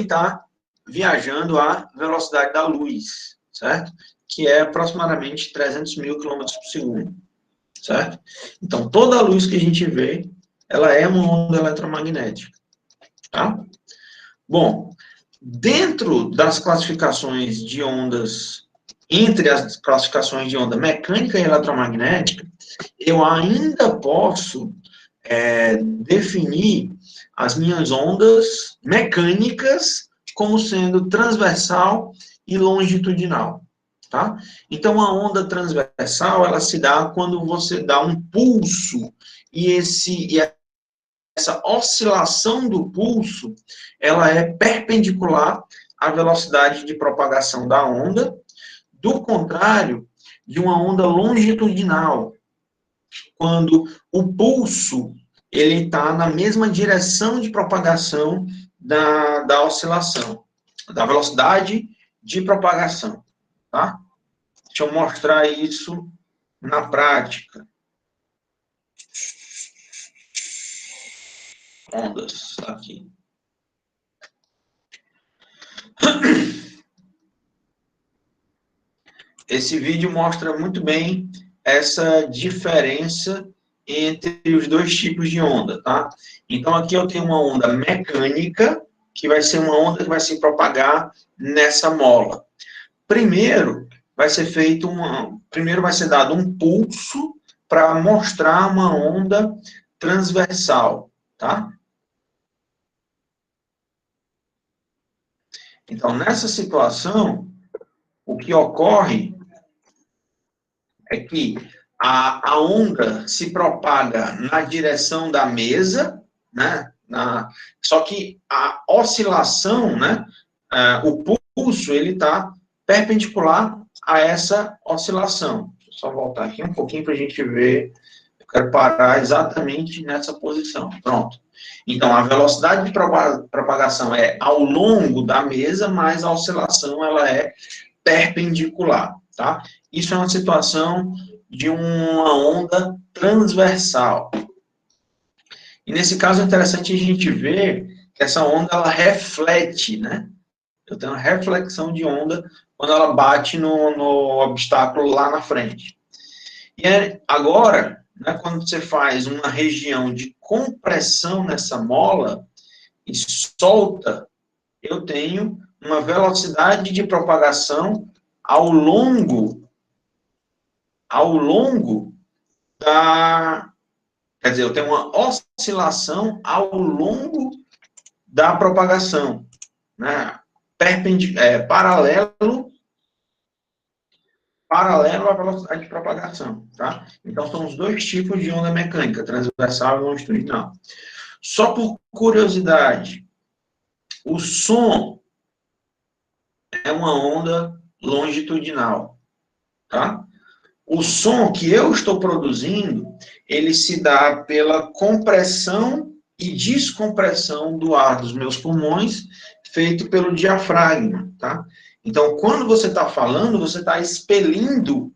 está viajando à velocidade da luz, certo? Que é aproximadamente 300 mil quilômetros por segundo, certo? Então, toda a luz que a gente vê, ela é uma onda eletromagnética, tá? Bom, dentro das classificações de ondas, entre as classificações de onda mecânica e eletromagnética, eu ainda posso definir as minhas ondas mecânicas como sendo transversal e longitudinal. tá? Então, a onda transversal, ela se dá quando você dá um pulso e essa oscilação do pulso, ela é perpendicular à velocidade de propagação da onda, do contrário de uma onda longitudinal, quando o pulso ele está na mesma direção de propagação da oscilação, da velocidade de propagação, tá? Deixa eu mostrar isso na prática. Ondas, aqui. Esse vídeo mostra muito bem essa diferença entre os dois tipos de onda, tá? Então, aqui eu tenho uma onda mecânica, que vai ser uma onda que vai se propagar nessa mola. Primeiro vai ser dado um pulso para mostrar uma onda transversal, tá? Então, nessa situação, o que ocorre é que a onda se propaga na direção da mesa, né? Só que a oscilação, né? O pulso, ele está perpendicular a essa oscilação. Deixa eu só voltar aqui um pouquinho para a gente ver. Eu quero parar exatamente nessa posição. Pronto. Então, a velocidade de propagação é ao longo da mesa, mas a oscilação ela é perpendicular, tá? Isso é uma situação de uma onda transversal. E nesse caso é interessante a gente ver que essa onda ela reflete, né? Eu tenho uma reflexão de onda quando ela bate no obstáculo lá na frente. E agora, né, quando você faz uma região de compressão nessa mola e solta, eu tenho uma velocidade de propagação ao longo da... Quer dizer, eu tenho uma oscilação ao longo da propagação, né? Paralelo à velocidade de propagação, tá? Então, são os dois tipos de onda mecânica, transversal e longitudinal. Só por curiosidade, o som é uma onda longitudinal, tá? O som que eu estou produzindo, ele se dá pela compressão e descompressão do ar dos meus pulmões, feito pelo diafragma, tá? Então, quando você está falando, você está expelindo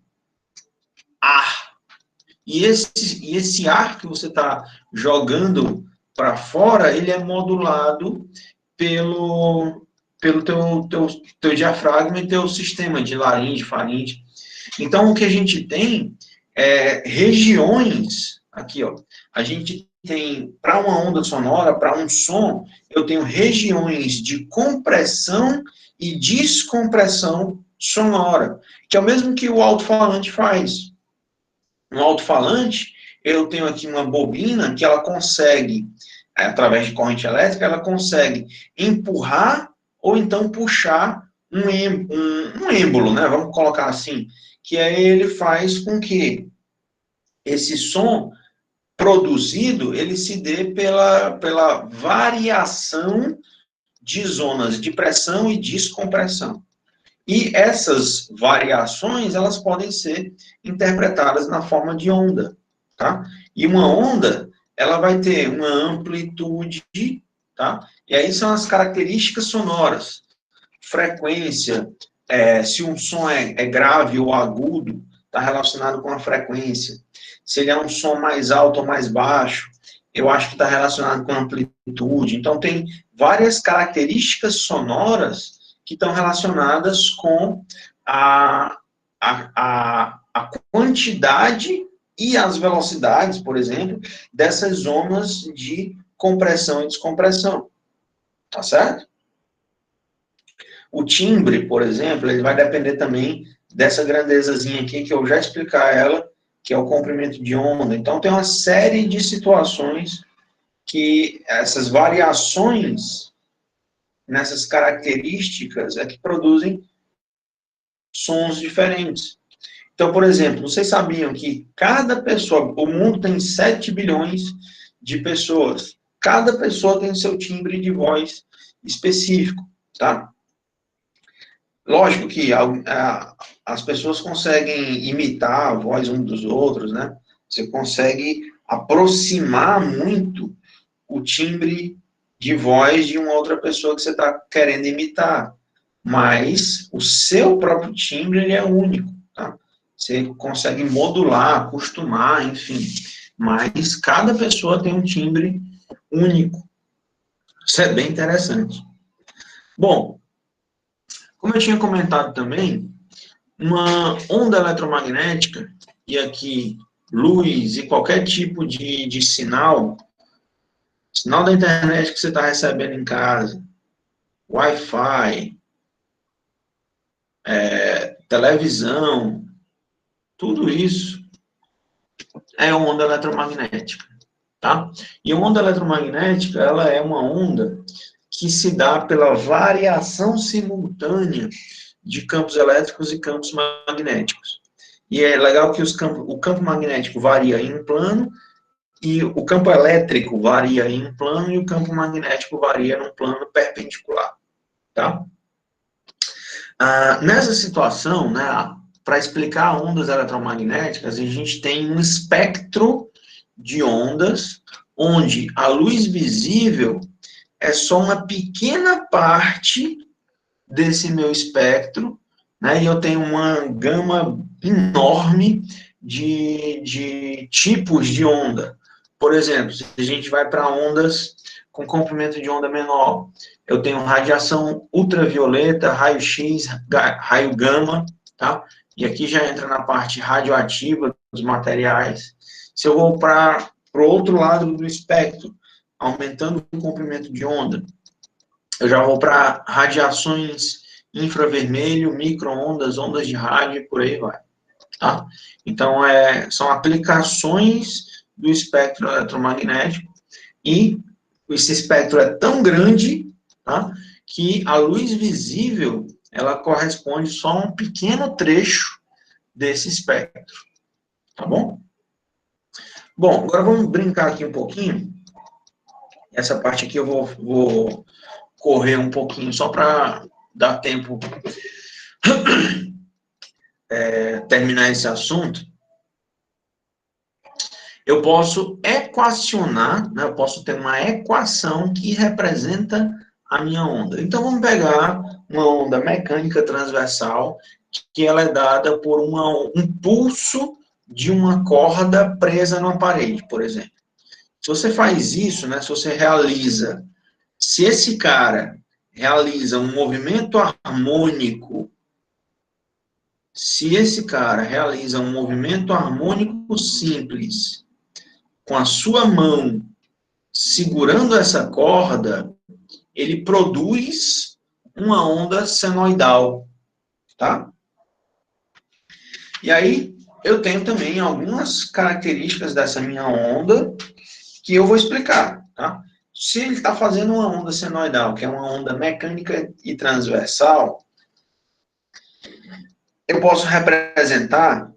ar. E esse ar que você está jogando para fora, ele é modulado pelo teu diafragma e teu sistema de laringe, faringe. Então, o que a gente tem é regiões, aqui, ó, a gente tem, para uma onda sonora, para um som, eu tenho regiões de compressão e descompressão sonora, que é o mesmo que o alto-falante faz. No alto-falante, eu tenho aqui uma bobina que ela consegue, através de corrente elétrica, ela consegue empurrar ou então puxar um êmbolo, né? Vamos colocar assim, que aí ele faz com que esse som produzido, ele se dê pela variação de zonas de pressão e descompressão. E essas variações, elas podem ser interpretadas na forma de onda, tá? E uma onda, ela vai ter uma amplitude, tá? E aí são as características sonoras. Frequência, se um som é grave ou agudo, está relacionado com a frequência. Se ele é um som mais alto ou mais baixo, eu acho que está relacionado com a amplitude. Então, tem várias características sonoras que estão relacionadas com a quantidade e as velocidades, por exemplo, dessas zonas de compressão e descompressão. Tá certo? O timbre, por exemplo, ele vai depender também dessa grandezazinha aqui, que eu já explicar ela, que é o comprimento de onda. Então, tem uma série de situações que essas variações nessas características é que produzem sons diferentes. Então, por exemplo, vocês sabiam que cada pessoa, o mundo tem 7 bilhões de pessoas. Cada pessoa tem seu timbre de voz específico, tá? Lógico que as pessoas conseguem imitar a voz um dos outros, né? Você consegue aproximar muito o timbre de voz de uma outra pessoa que você está querendo imitar. Mas o seu próprio timbre, ele é único, tá? Você consegue modular, acostumar, enfim. Mas cada pessoa tem um timbre único. Isso é bem interessante. Bom, como eu tinha comentado também, uma onda eletromagnética, e aqui luz e qualquer tipo de sinal da internet que você está recebendo em casa, Wi-Fi, televisão, tudo isso é onda eletromagnética, tá? E a onda eletromagnética, ela é uma onda que se dá pela variação simultânea de campos elétricos e campos magnéticos. E é legal que o campo magnético varia em um plano, e o campo elétrico varia em um plano, e o campo magnético varia num plano perpendicular, tá? Nessa situação, né, para explicar ondas eletromagnéticas, a gente tem um espectro de ondas, onde a luz visível é só uma pequena parte desse meu espectro, né, e eu tenho uma gama enorme de tipos de onda. Por exemplo, se a gente vai para ondas com comprimento de onda menor, eu tenho radiação ultravioleta, raio-x, raio gama, tá? E aqui já entra na parte radioativa dos materiais. Se eu vou para o outro lado do espectro, aumentando o comprimento de onda, eu já vou para radiações infravermelho, micro-ondas, ondas de rádio, e por aí vai. Tá? Então, são aplicações do espectro eletromagnético, e esse espectro é tão grande, tá, que a luz visível, ela corresponde só a um pequeno trecho desse espectro. Tá bom? Bom, agora vamos brincar aqui um pouquinho. Essa parte aqui eu vou correr um pouquinho, só para dar tempo terminar esse assunto. Eu posso equacionar, né, eu posso ter uma equação que representa a minha onda. Então, vamos pegar uma onda mecânica transversal, que ela é dada por um pulso de uma corda presa numa parede, por exemplo. Se você faz isso, né, se esse cara realiza um movimento harmônico, simples, com a sua mão segurando essa corda, ele produz uma onda senoidal, tá? E aí, eu tenho também algumas características dessa minha onda que eu vou explicar, tá? Se ele está fazendo uma onda senoidal, que é uma onda mecânica e transversal, eu posso representar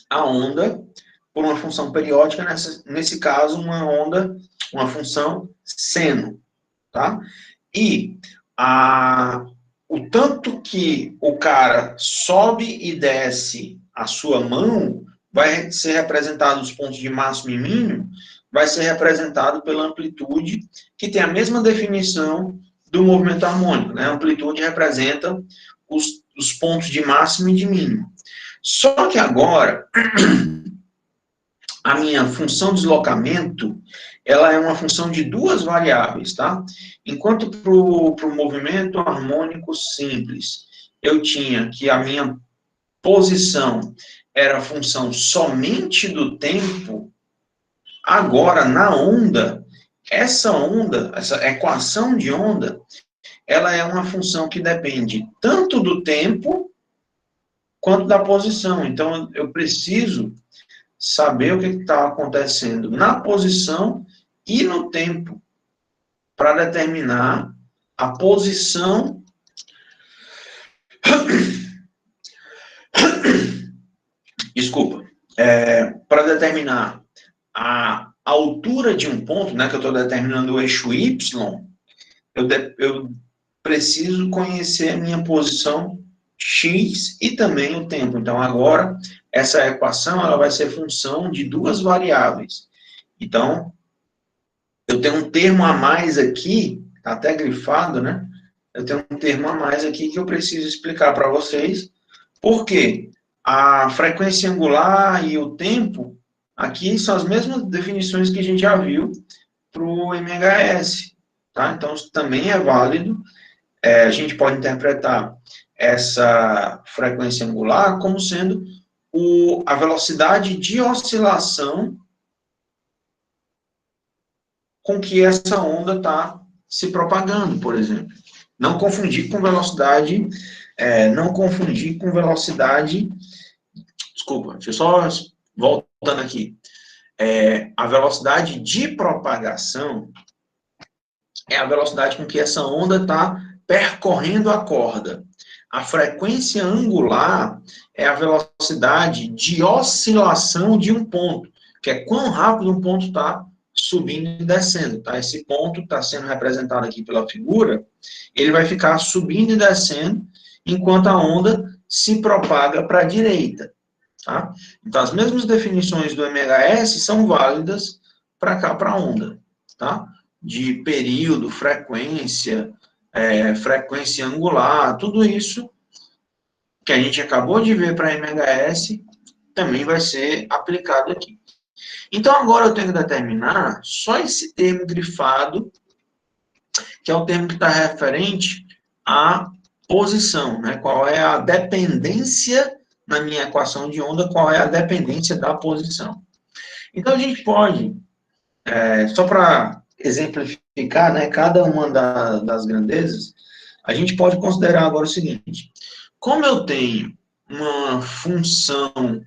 a onda por uma função periódica, nesse caso, uma função seno, tá? E o tanto que o cara sobe e desce a sua mão vai ser representado os pontos de máximo e mínimo, vai ser representado pela amplitude, que tem a mesma definição do movimento harmônico, né? A amplitude representa os pontos de máximo e de mínimo. Só que agora, a minha função deslocamento, ela é uma função de duas variáveis, tá? Enquanto para o movimento harmônico simples, eu tinha que a minha posição era função somente do tempo, agora, na onda, essa equação de onda, ela é uma função que depende tanto do tempo quanto da posição. Então, eu preciso saber o que está acontecendo na posição e no tempo para determinar a posição Desculpa. Para determinar a altura de um ponto, né, que eu estou determinando o eixo Y, eu preciso conhecer a minha posição x e também o tempo. Então, agora, essa equação ela vai ser função de duas variáveis. Então, eu tenho um termo a mais aqui, está até grifado, né? Eu tenho um termo a mais aqui que eu preciso explicar para vocês. Por quê? A frequência angular e o tempo, aqui são as mesmas definições que a gente já viu para o MHS. Tá? Então, isso também é válido. A gente pode interpretar essa frequência angular como sendo a velocidade de oscilação com que essa onda está se propagando, por exemplo. Não confundir com velocidade, desculpa, deixa eu só voltando aqui. A velocidade de propagação é a velocidade com que essa onda está percorrendo a corda. A frequência angular é a velocidade de oscilação de um ponto, que é quão rápido um ponto está subindo e descendo, tá? Esse ponto está sendo representado aqui pela figura, ele vai ficar subindo e descendo, enquanto a onda se propaga para a direita, tá? Então, as mesmas definições do MHS são válidas para cá, para a onda, tá? De período, frequência, frequência angular, tudo isso que a gente acabou de ver para MHS também vai ser aplicado aqui. Então, agora eu tenho que determinar só esse termo grifado, que é o termo que está referente à posição, né? Qual é a dependência na minha equação de onda, qual é a dependência da posição. Então, a gente pode, só para exemplificar, né, cada uma das grandezas, a gente pode considerar agora o seguinte: como eu tenho uma função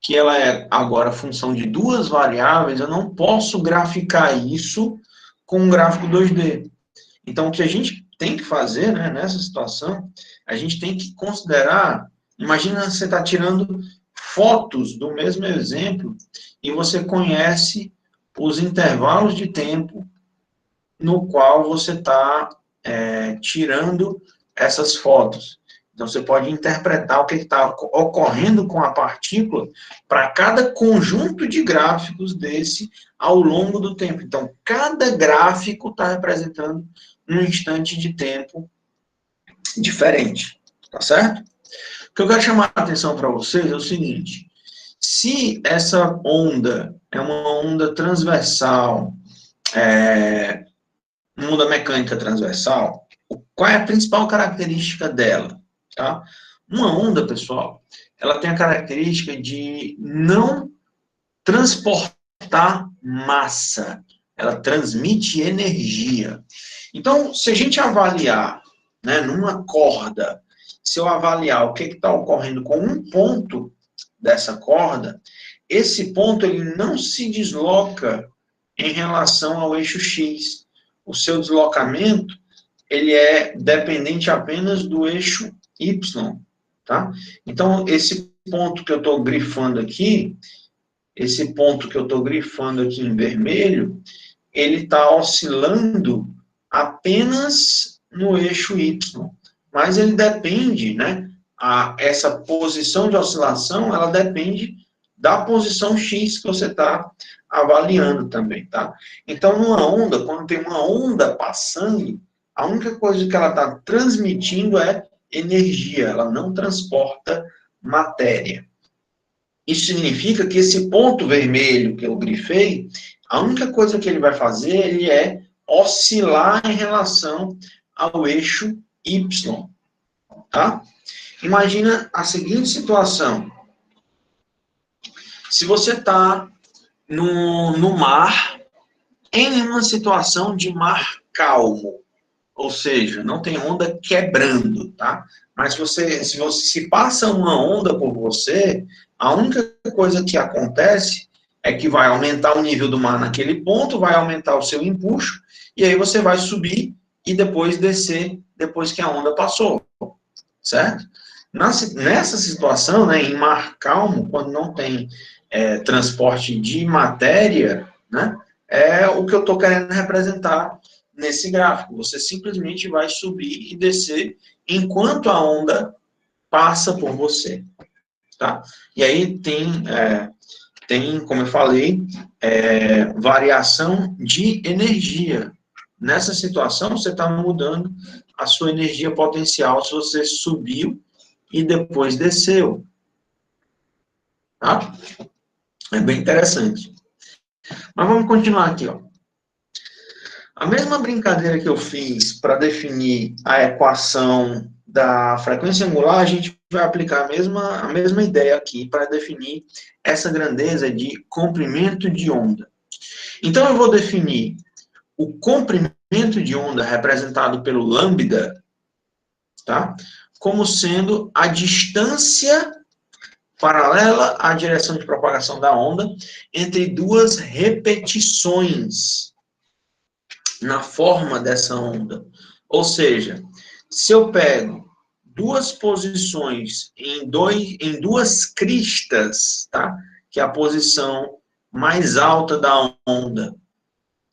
que ela é agora função de duas variáveis, eu não posso graficar isso com um gráfico 2D. Então, o que a gente tem que fazer, né, nessa situação, a gente tem que considerar, imagina você está tirando fotos do mesmo exemplo e você conhece os intervalos de tempo no qual você está tirando essas fotos. Então, você pode interpretar o que está ocorrendo com a partícula para cada conjunto de gráficos desse ao longo do tempo. Então, cada gráfico está representando um instante de tempo diferente. Tá certo? O que eu quero chamar a atenção para vocês é o seguinte: se essa onda é uma onda transversal, uma onda mecânica transversal, qual é a principal característica dela? Tá? Uma onda, pessoal, ela tem a característica de não transportar massa, ela transmite energia. Então, se a gente avaliar, né, numa corda, se eu avaliar o que está ocorrendo com um ponto dessa corda, esse ponto ele não se desloca em relação ao eixo X. O seu deslocamento ele é dependente apenas do eixo Y, tá? Então, esse ponto que eu estou grifando aqui, em vermelho, ele está oscilando apenas no eixo Y, mas ele depende, né? Essa posição de oscilação, ela depende da posição X que você está avaliando também, tá? Então, numa onda, quando tem uma onda passando, a única coisa que ela está transmitindo é energia, ela não transporta matéria. Isso significa que esse ponto vermelho que eu grifei, a única coisa que ele vai fazer, ele é oscilar em relação ao eixo Y, tá? Imagina a seguinte situação. Se você está no mar, em uma situação de mar calmo, ou seja, não tem onda quebrando, tá? Mas se passa uma onda por você, a única coisa que acontece é que vai aumentar o nível do mar naquele ponto, vai aumentar o seu empuxo, e aí você vai subir e depois descer, depois que a onda passou, certo? Nessa situação, né, em mar calmo, quando não tem transporte de matéria, né, é o que eu estou querendo representar nesse gráfico. Você simplesmente vai subir e descer enquanto a onda passa por você. Tá? E aí tem, como eu falei, variação de energia. Nessa situação, você está mudando a sua energia potencial se você subiu e depois desceu. Tá? É bem interessante. Mas vamos continuar aqui, ó. A mesma brincadeira que eu fiz para definir a equação da frequência angular, a gente vai aplicar a mesma ideia aqui para definir essa grandeza de comprimento de onda. Então, eu vou definir o comprimento de onda representado pelo lambda, tá? Como sendo a distância paralela à direção de propagação da onda entre duas repetições na forma dessa onda. Ou seja, se eu pego duas posições em duas cristas, tá? Que é a posição mais alta da onda.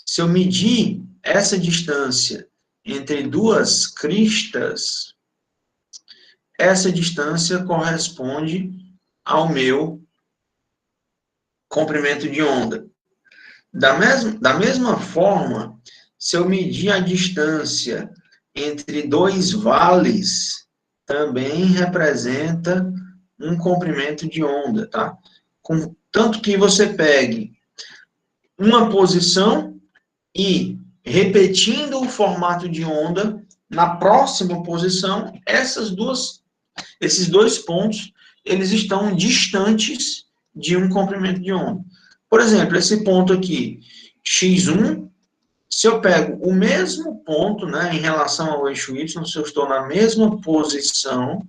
Se eu medir essa distância entre duas cristas, essa distância corresponde ao meu comprimento de onda. Da mesma forma, se eu medir a distância entre dois vales, também representa um comprimento de onda, tá? Tanto que você pegue uma posição e, repetindo o formato de onda, na próxima posição, esses dois pontos, eles estão distantes de um comprimento de onda. Por exemplo, esse ponto aqui, x1, se eu pego o mesmo ponto, né, em relação ao eixo y, se eu estou na mesma posição,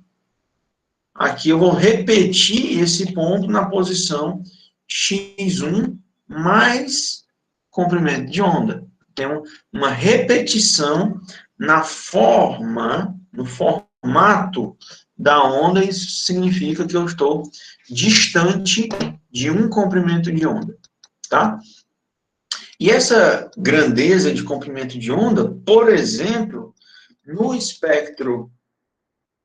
aqui eu vou repetir esse ponto na posição x1 mais comprimento de onda. Tem uma repetição na forma, no formato da onda, isso significa que eu estou distante de um comprimento de onda, tá? E essa grandeza de comprimento de onda, por exemplo, no espectro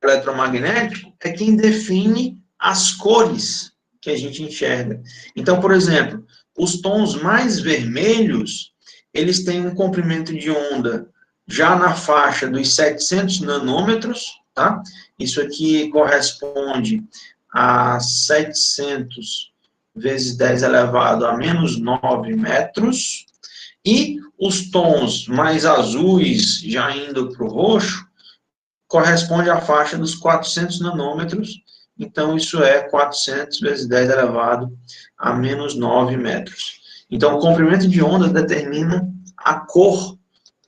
eletromagnético, é quem define as cores que a gente enxerga. Então, por exemplo, os tons mais vermelhos, eles têm um comprimento de onda já na faixa dos 700 nanômetros, tá? Isso aqui corresponde a 700 vezes 10 elevado a menos 9 metros, e os tons mais azuis, já indo para o roxo, corresponde à faixa dos 400 nanômetros, então isso é 400 vezes 10 elevado a menos 9 metros. Então, o comprimento de onda determina a cor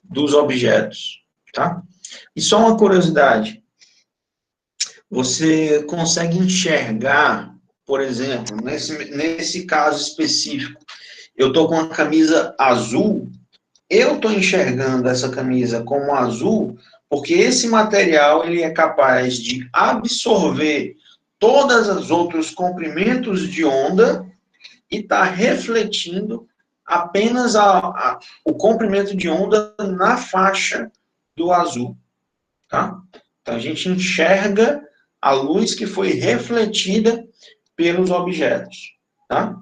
dos objetos, tá? E só uma curiosidade, você consegue enxergar, por exemplo, nesse caso específico, eu estou com a camisa azul, eu estou enxergando essa camisa como azul, porque esse material ele é capaz de absorver todos os outros comprimentos de onda e está refletindo apenas o comprimento de onda na faixa do azul. Tá? Então, a gente enxerga a luz que foi refletida pelos objetos. Tá?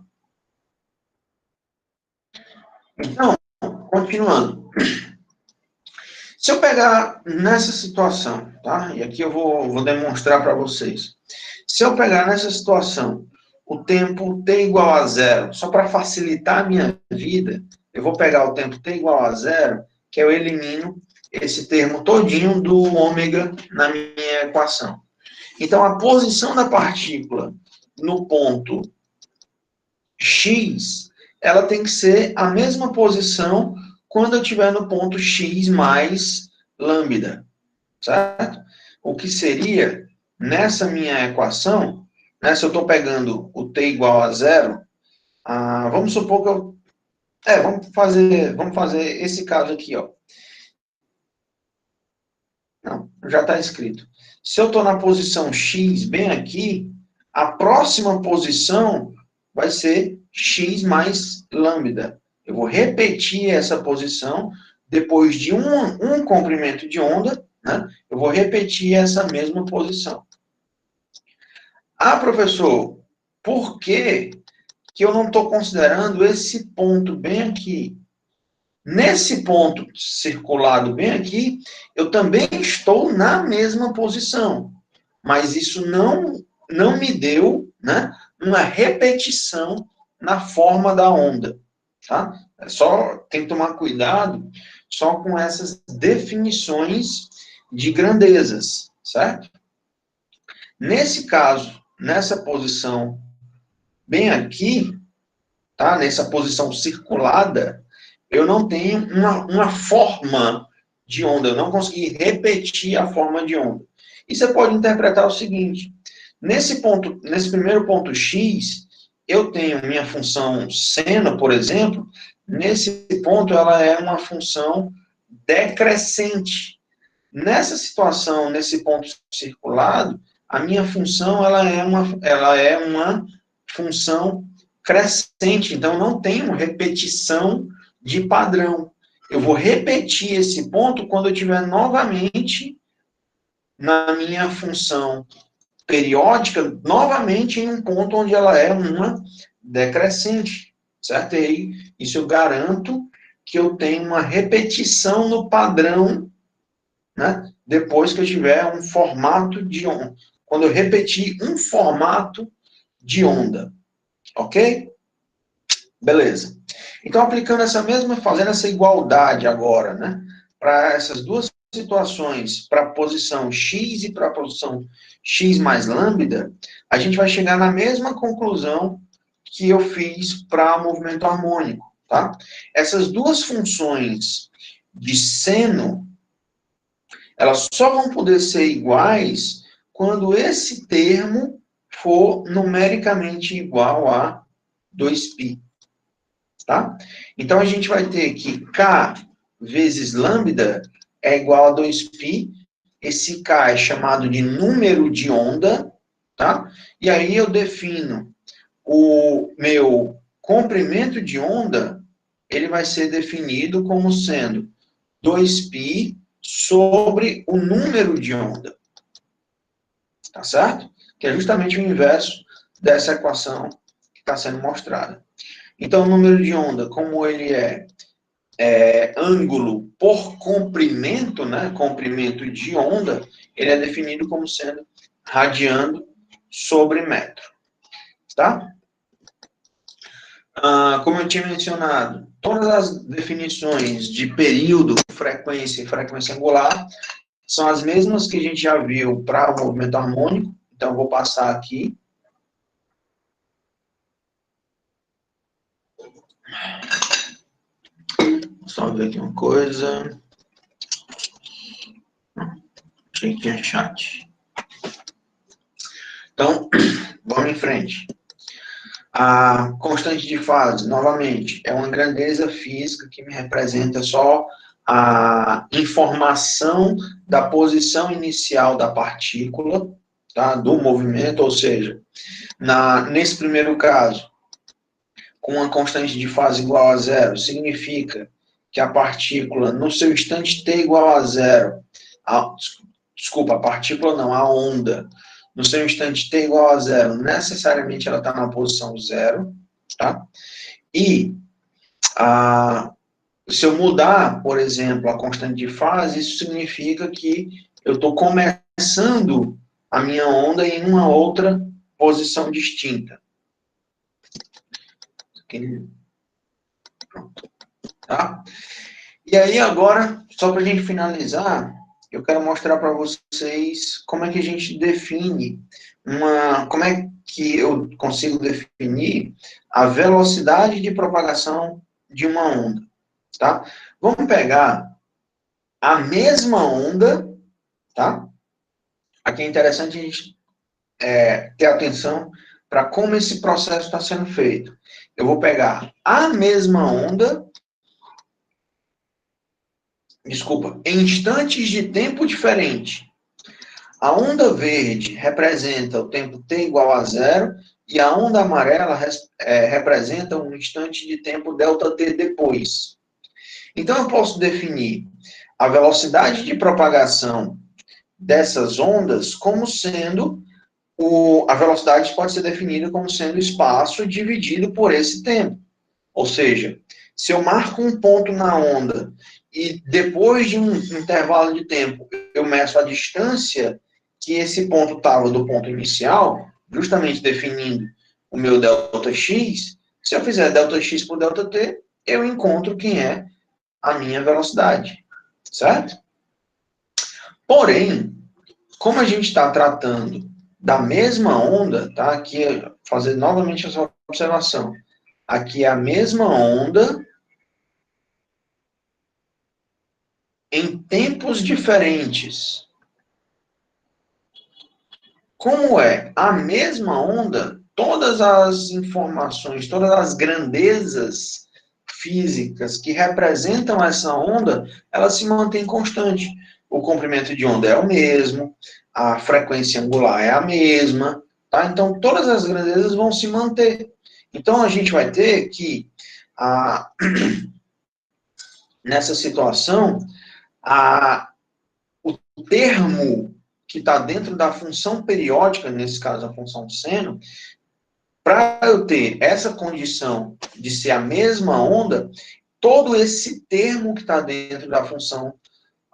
Então, continuando. Se eu pegar nessa situação, tá? E aqui eu vou demonstrar para vocês. Se eu pegar nessa situação o tempo t igual a zero, só para facilitar a minha vida, eu vou pegar o tempo t igual a zero, que eu elimino esse termo todinho do ômega na minha equação. Então, a posição da partícula no ponto x, ela tem que ser a mesma posição quando eu estiver no ponto x mais lambda, certo? O que seria, nessa minha equação, né, se eu estou pegando o t igual a zero, vamos supor que eu... vamos fazer esse caso aqui, ó. Não, já está escrito. Se eu estou na posição X, bem aqui, a próxima posição vai ser X mais lambda. Eu vou repetir essa posição depois de um comprimento de onda, né? Eu vou repetir essa mesma posição. Ah, professor, por que eu não estou considerando esse ponto bem aqui? Nesse ponto circulado bem aqui, eu também estou na mesma posição. Mas isso não me deu, né, uma repetição na forma da onda. Tá? Tem que tomar cuidado só com essas definições de grandezas, certo? Nesse caso, nessa posição bem aqui, tá? Nessa posição circulada, eu não tenho uma forma de onda, eu não consegui repetir a forma de onda. E você pode interpretar o seguinte, nesse primeiro ponto X, eu tenho minha função seno, por exemplo, nesse ponto ela é uma função decrescente. Nessa situação, nesse ponto circulado, a minha função ela é uma função crescente, então não tenho repetição de padrão. Eu vou repetir esse ponto quando eu estiver novamente na minha função periódica, novamente em um ponto onde ela é uma decrescente, certo? E aí, isso eu garanto que eu tenho uma repetição no padrão, né? Depois que eu tiver um formato de onda. Quando eu repetir um formato de onda. Ok? Beleza. Então, aplicando fazendo essa igualdade agora, né? Para essas duas situações, para a posição X e para a posição X mais lambda, a gente vai chegar na mesma conclusão que eu fiz para o movimento harmônico, tá? Essas duas funções de seno, elas só vão poder ser iguais quando esse termo for numericamente igual a 2π. Tá? Então, a gente vai ter que K vezes lambda é igual a 2π. Esse K é chamado de número de onda, tá? E aí eu defino o meu comprimento de onda, ele vai ser definido como sendo 2π sobre o número de onda. Tá certo? Que é justamente o inverso dessa equação que está sendo mostrada. Então, o número de onda, como ele é ângulo por comprimento, né, comprimento de onda, ele é definido como sendo radiano sobre metro. Tá? Como eu tinha mencionado, todas as definições de período, frequência e frequência angular são as mesmas que a gente já viu para o movimento harmônico. Então, eu vou passar aqui. Só ver aqui uma coisa. Achei que tinha chat. Então, vamos em frente. A constante de fase, novamente, é uma grandeza física que me representa só a informação da posição inicial da partícula, tá? Do movimento, ou seja, nesse primeiro caso, com uma constante de fase igual a zero, significa que a partícula, no seu instante t igual a zero, a partícula não, a onda, no seu instante t igual a zero, necessariamente ela está na posição zero, tá? E se eu mudar, por exemplo, a constante de fase, isso significa que eu estou começando a minha onda em uma outra posição distinta. Pronto. Tá? E aí agora, só para a gente finalizar, eu quero mostrar para vocês como é que a gente define como é que eu consigo definir a velocidade de propagação de uma onda, tá? Vamos pegar a mesma onda, tá? Aqui é interessante a gente ter atenção para como esse processo está sendo feito. Eu vou pegar a mesma onda, em instantes de tempo diferente. A onda verde representa o tempo t igual a zero, e a onda amarela representa um instante de tempo ΔT depois. Então, eu posso definir a velocidade de propagação dessas ondas como sendo a velocidade pode ser definida como sendo o espaço dividido por esse tempo. Ou seja, se eu marco um ponto na onda e depois de um intervalo de tempo eu meço a distância que esse ponto estava do ponto inicial, justamente definindo o meu ΔX, se eu fizer ΔX por ΔT, eu encontro quem é a minha velocidade, certo? Porém, como a gente está tratando da mesma onda, tá? Aqui, fazer novamente essa observação. Aqui é a mesma onda em tempos diferentes. Como é a mesma onda, todas as informações, todas as grandezas físicas que representam essa onda, elas se mantêm constantes. O comprimento de onda é o mesmo, a frequência angular é a mesma, tá? Então, todas as grandezas vão se manter. Então, a gente vai ter que, nessa situação, o termo que está dentro da função periódica, nesse caso a função seno, para eu ter essa condição de ser a mesma onda, todo esse termo que está dentro da função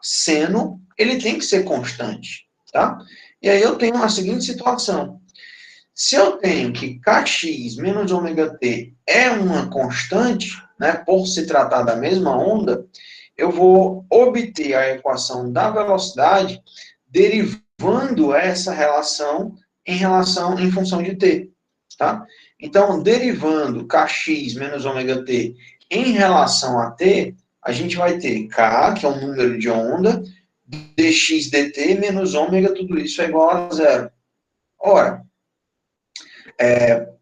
seno, ele tem que ser constante, tá? E aí eu tenho a seguinte situação. Se eu tenho que Kx menos ômega t é uma constante, né, por se tratar da mesma onda, eu vou obter a equação da velocidade derivando essa relação em função de t, tá? Então, derivando Kx menos ômega t em relação a t, a gente vai ter K, que é o número de onda, dx dt menos ômega, tudo isso é igual a zero. Ora,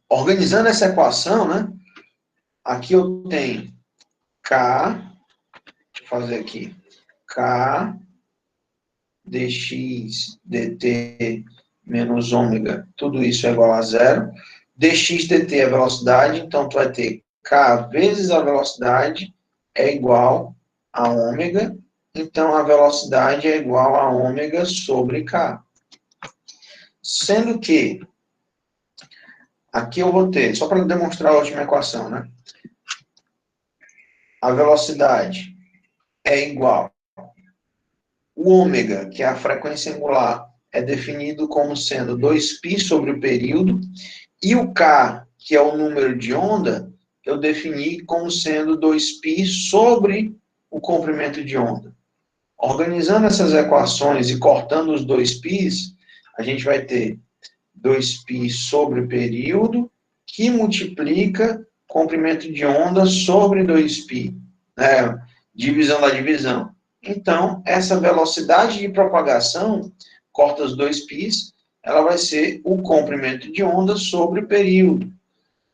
organizando essa equação, né? Aqui eu tenho K, deixa eu fazer aqui, K dx dt menos ômega, tudo isso é igual a zero. Dx dt é a velocidade, então tu vai ter K vezes a velocidade é igual a ômega, então a velocidade é igual a ômega sobre K. Sendo que, aqui eu vou ter, só para demonstrar a última equação, né? A velocidade é igual. O ômega, que é a frequência angular, é definido como sendo 2π sobre o período, e o K, que é o número de onda, eu defini como sendo 2π sobre o comprimento de onda. Organizando essas equações e cortando os 2π's, a gente vai ter 2π sobre o período, que multiplica comprimento de onda sobre 2π, né? Divisão da divisão. Então, essa velocidade de propagação, corta os 2π's, ela vai ser o comprimento de onda sobre o período.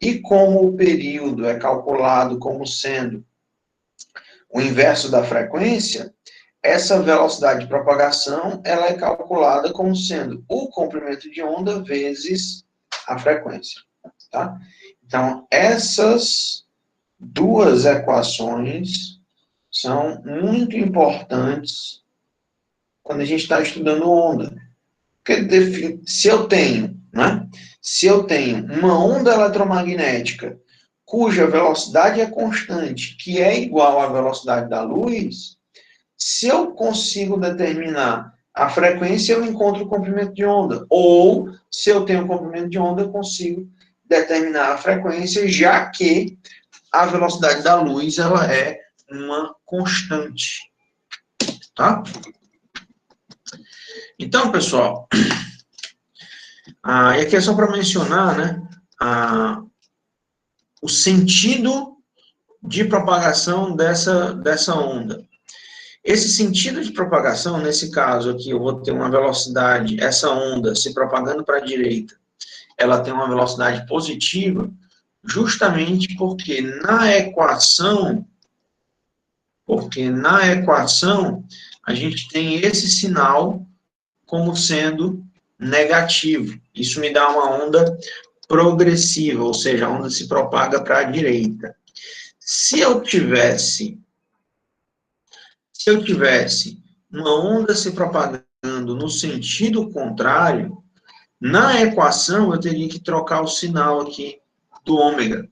E como o período é calculado como sendo o inverso da frequência, essa velocidade de propagação ela é calculada como sendo o comprimento de onda vezes a frequência. Tá? Então, essas duas equações são muito importantes quando a gente está estudando onda. Porque se eu tenho, né? Se eu tenho uma onda eletromagnética cuja velocidade é constante, que é igual à velocidade da luz, se eu consigo determinar a frequência, eu encontro o comprimento de onda. Ou, se eu tenho o comprimento de onda, eu consigo determinar a frequência, já que a velocidade da luz ela é uma constante. Tá? Então, pessoal, e aqui é só para mencionar, né, o sentido de propagação dessa onda. Esse sentido de propagação, nesse caso aqui, eu vou ter uma velocidade, essa onda se propagando para a direita, ela tem uma velocidade positiva, justamente porque na equação a gente tem esse sinal como sendo negativo. Isso me dá uma onda progressiva, ou seja, a onda se propaga para a direita. Se eu tivesse uma onda se propagando no sentido contrário, na equação eu teria que trocar o sinal aqui do ômega,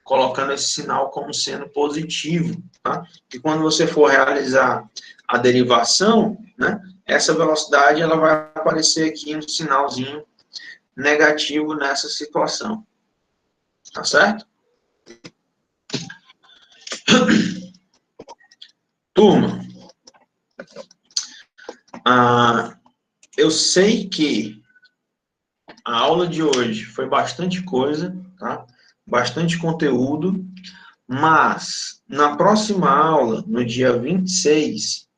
colocando esse sinal como sendo positivo, tá? E quando você for realizar a derivação, né, essa velocidade ela vai aparecer aqui um sinalzinho negativo nessa situação. Tá certo? Turma, eu sei que a aula de hoje foi bastante coisa, tá? Bastante conteúdo, mas na próxima aula, no dia 26,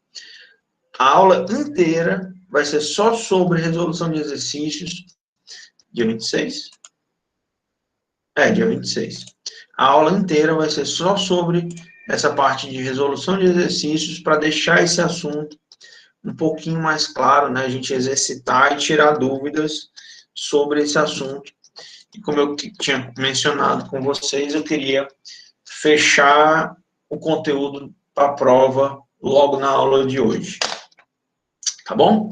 a aula inteira vai ser só sobre resolução de exercícios. Dia 26? Dia 26. A aula inteira vai ser só sobre essa parte de resolução de exercícios, para deixar esse assunto um pouquinho mais claro, né? A gente exercitar e tirar dúvidas sobre esse assunto. E como eu tinha mencionado com vocês, eu queria fechar o conteúdo para a prova logo na aula de hoje. Tá bom?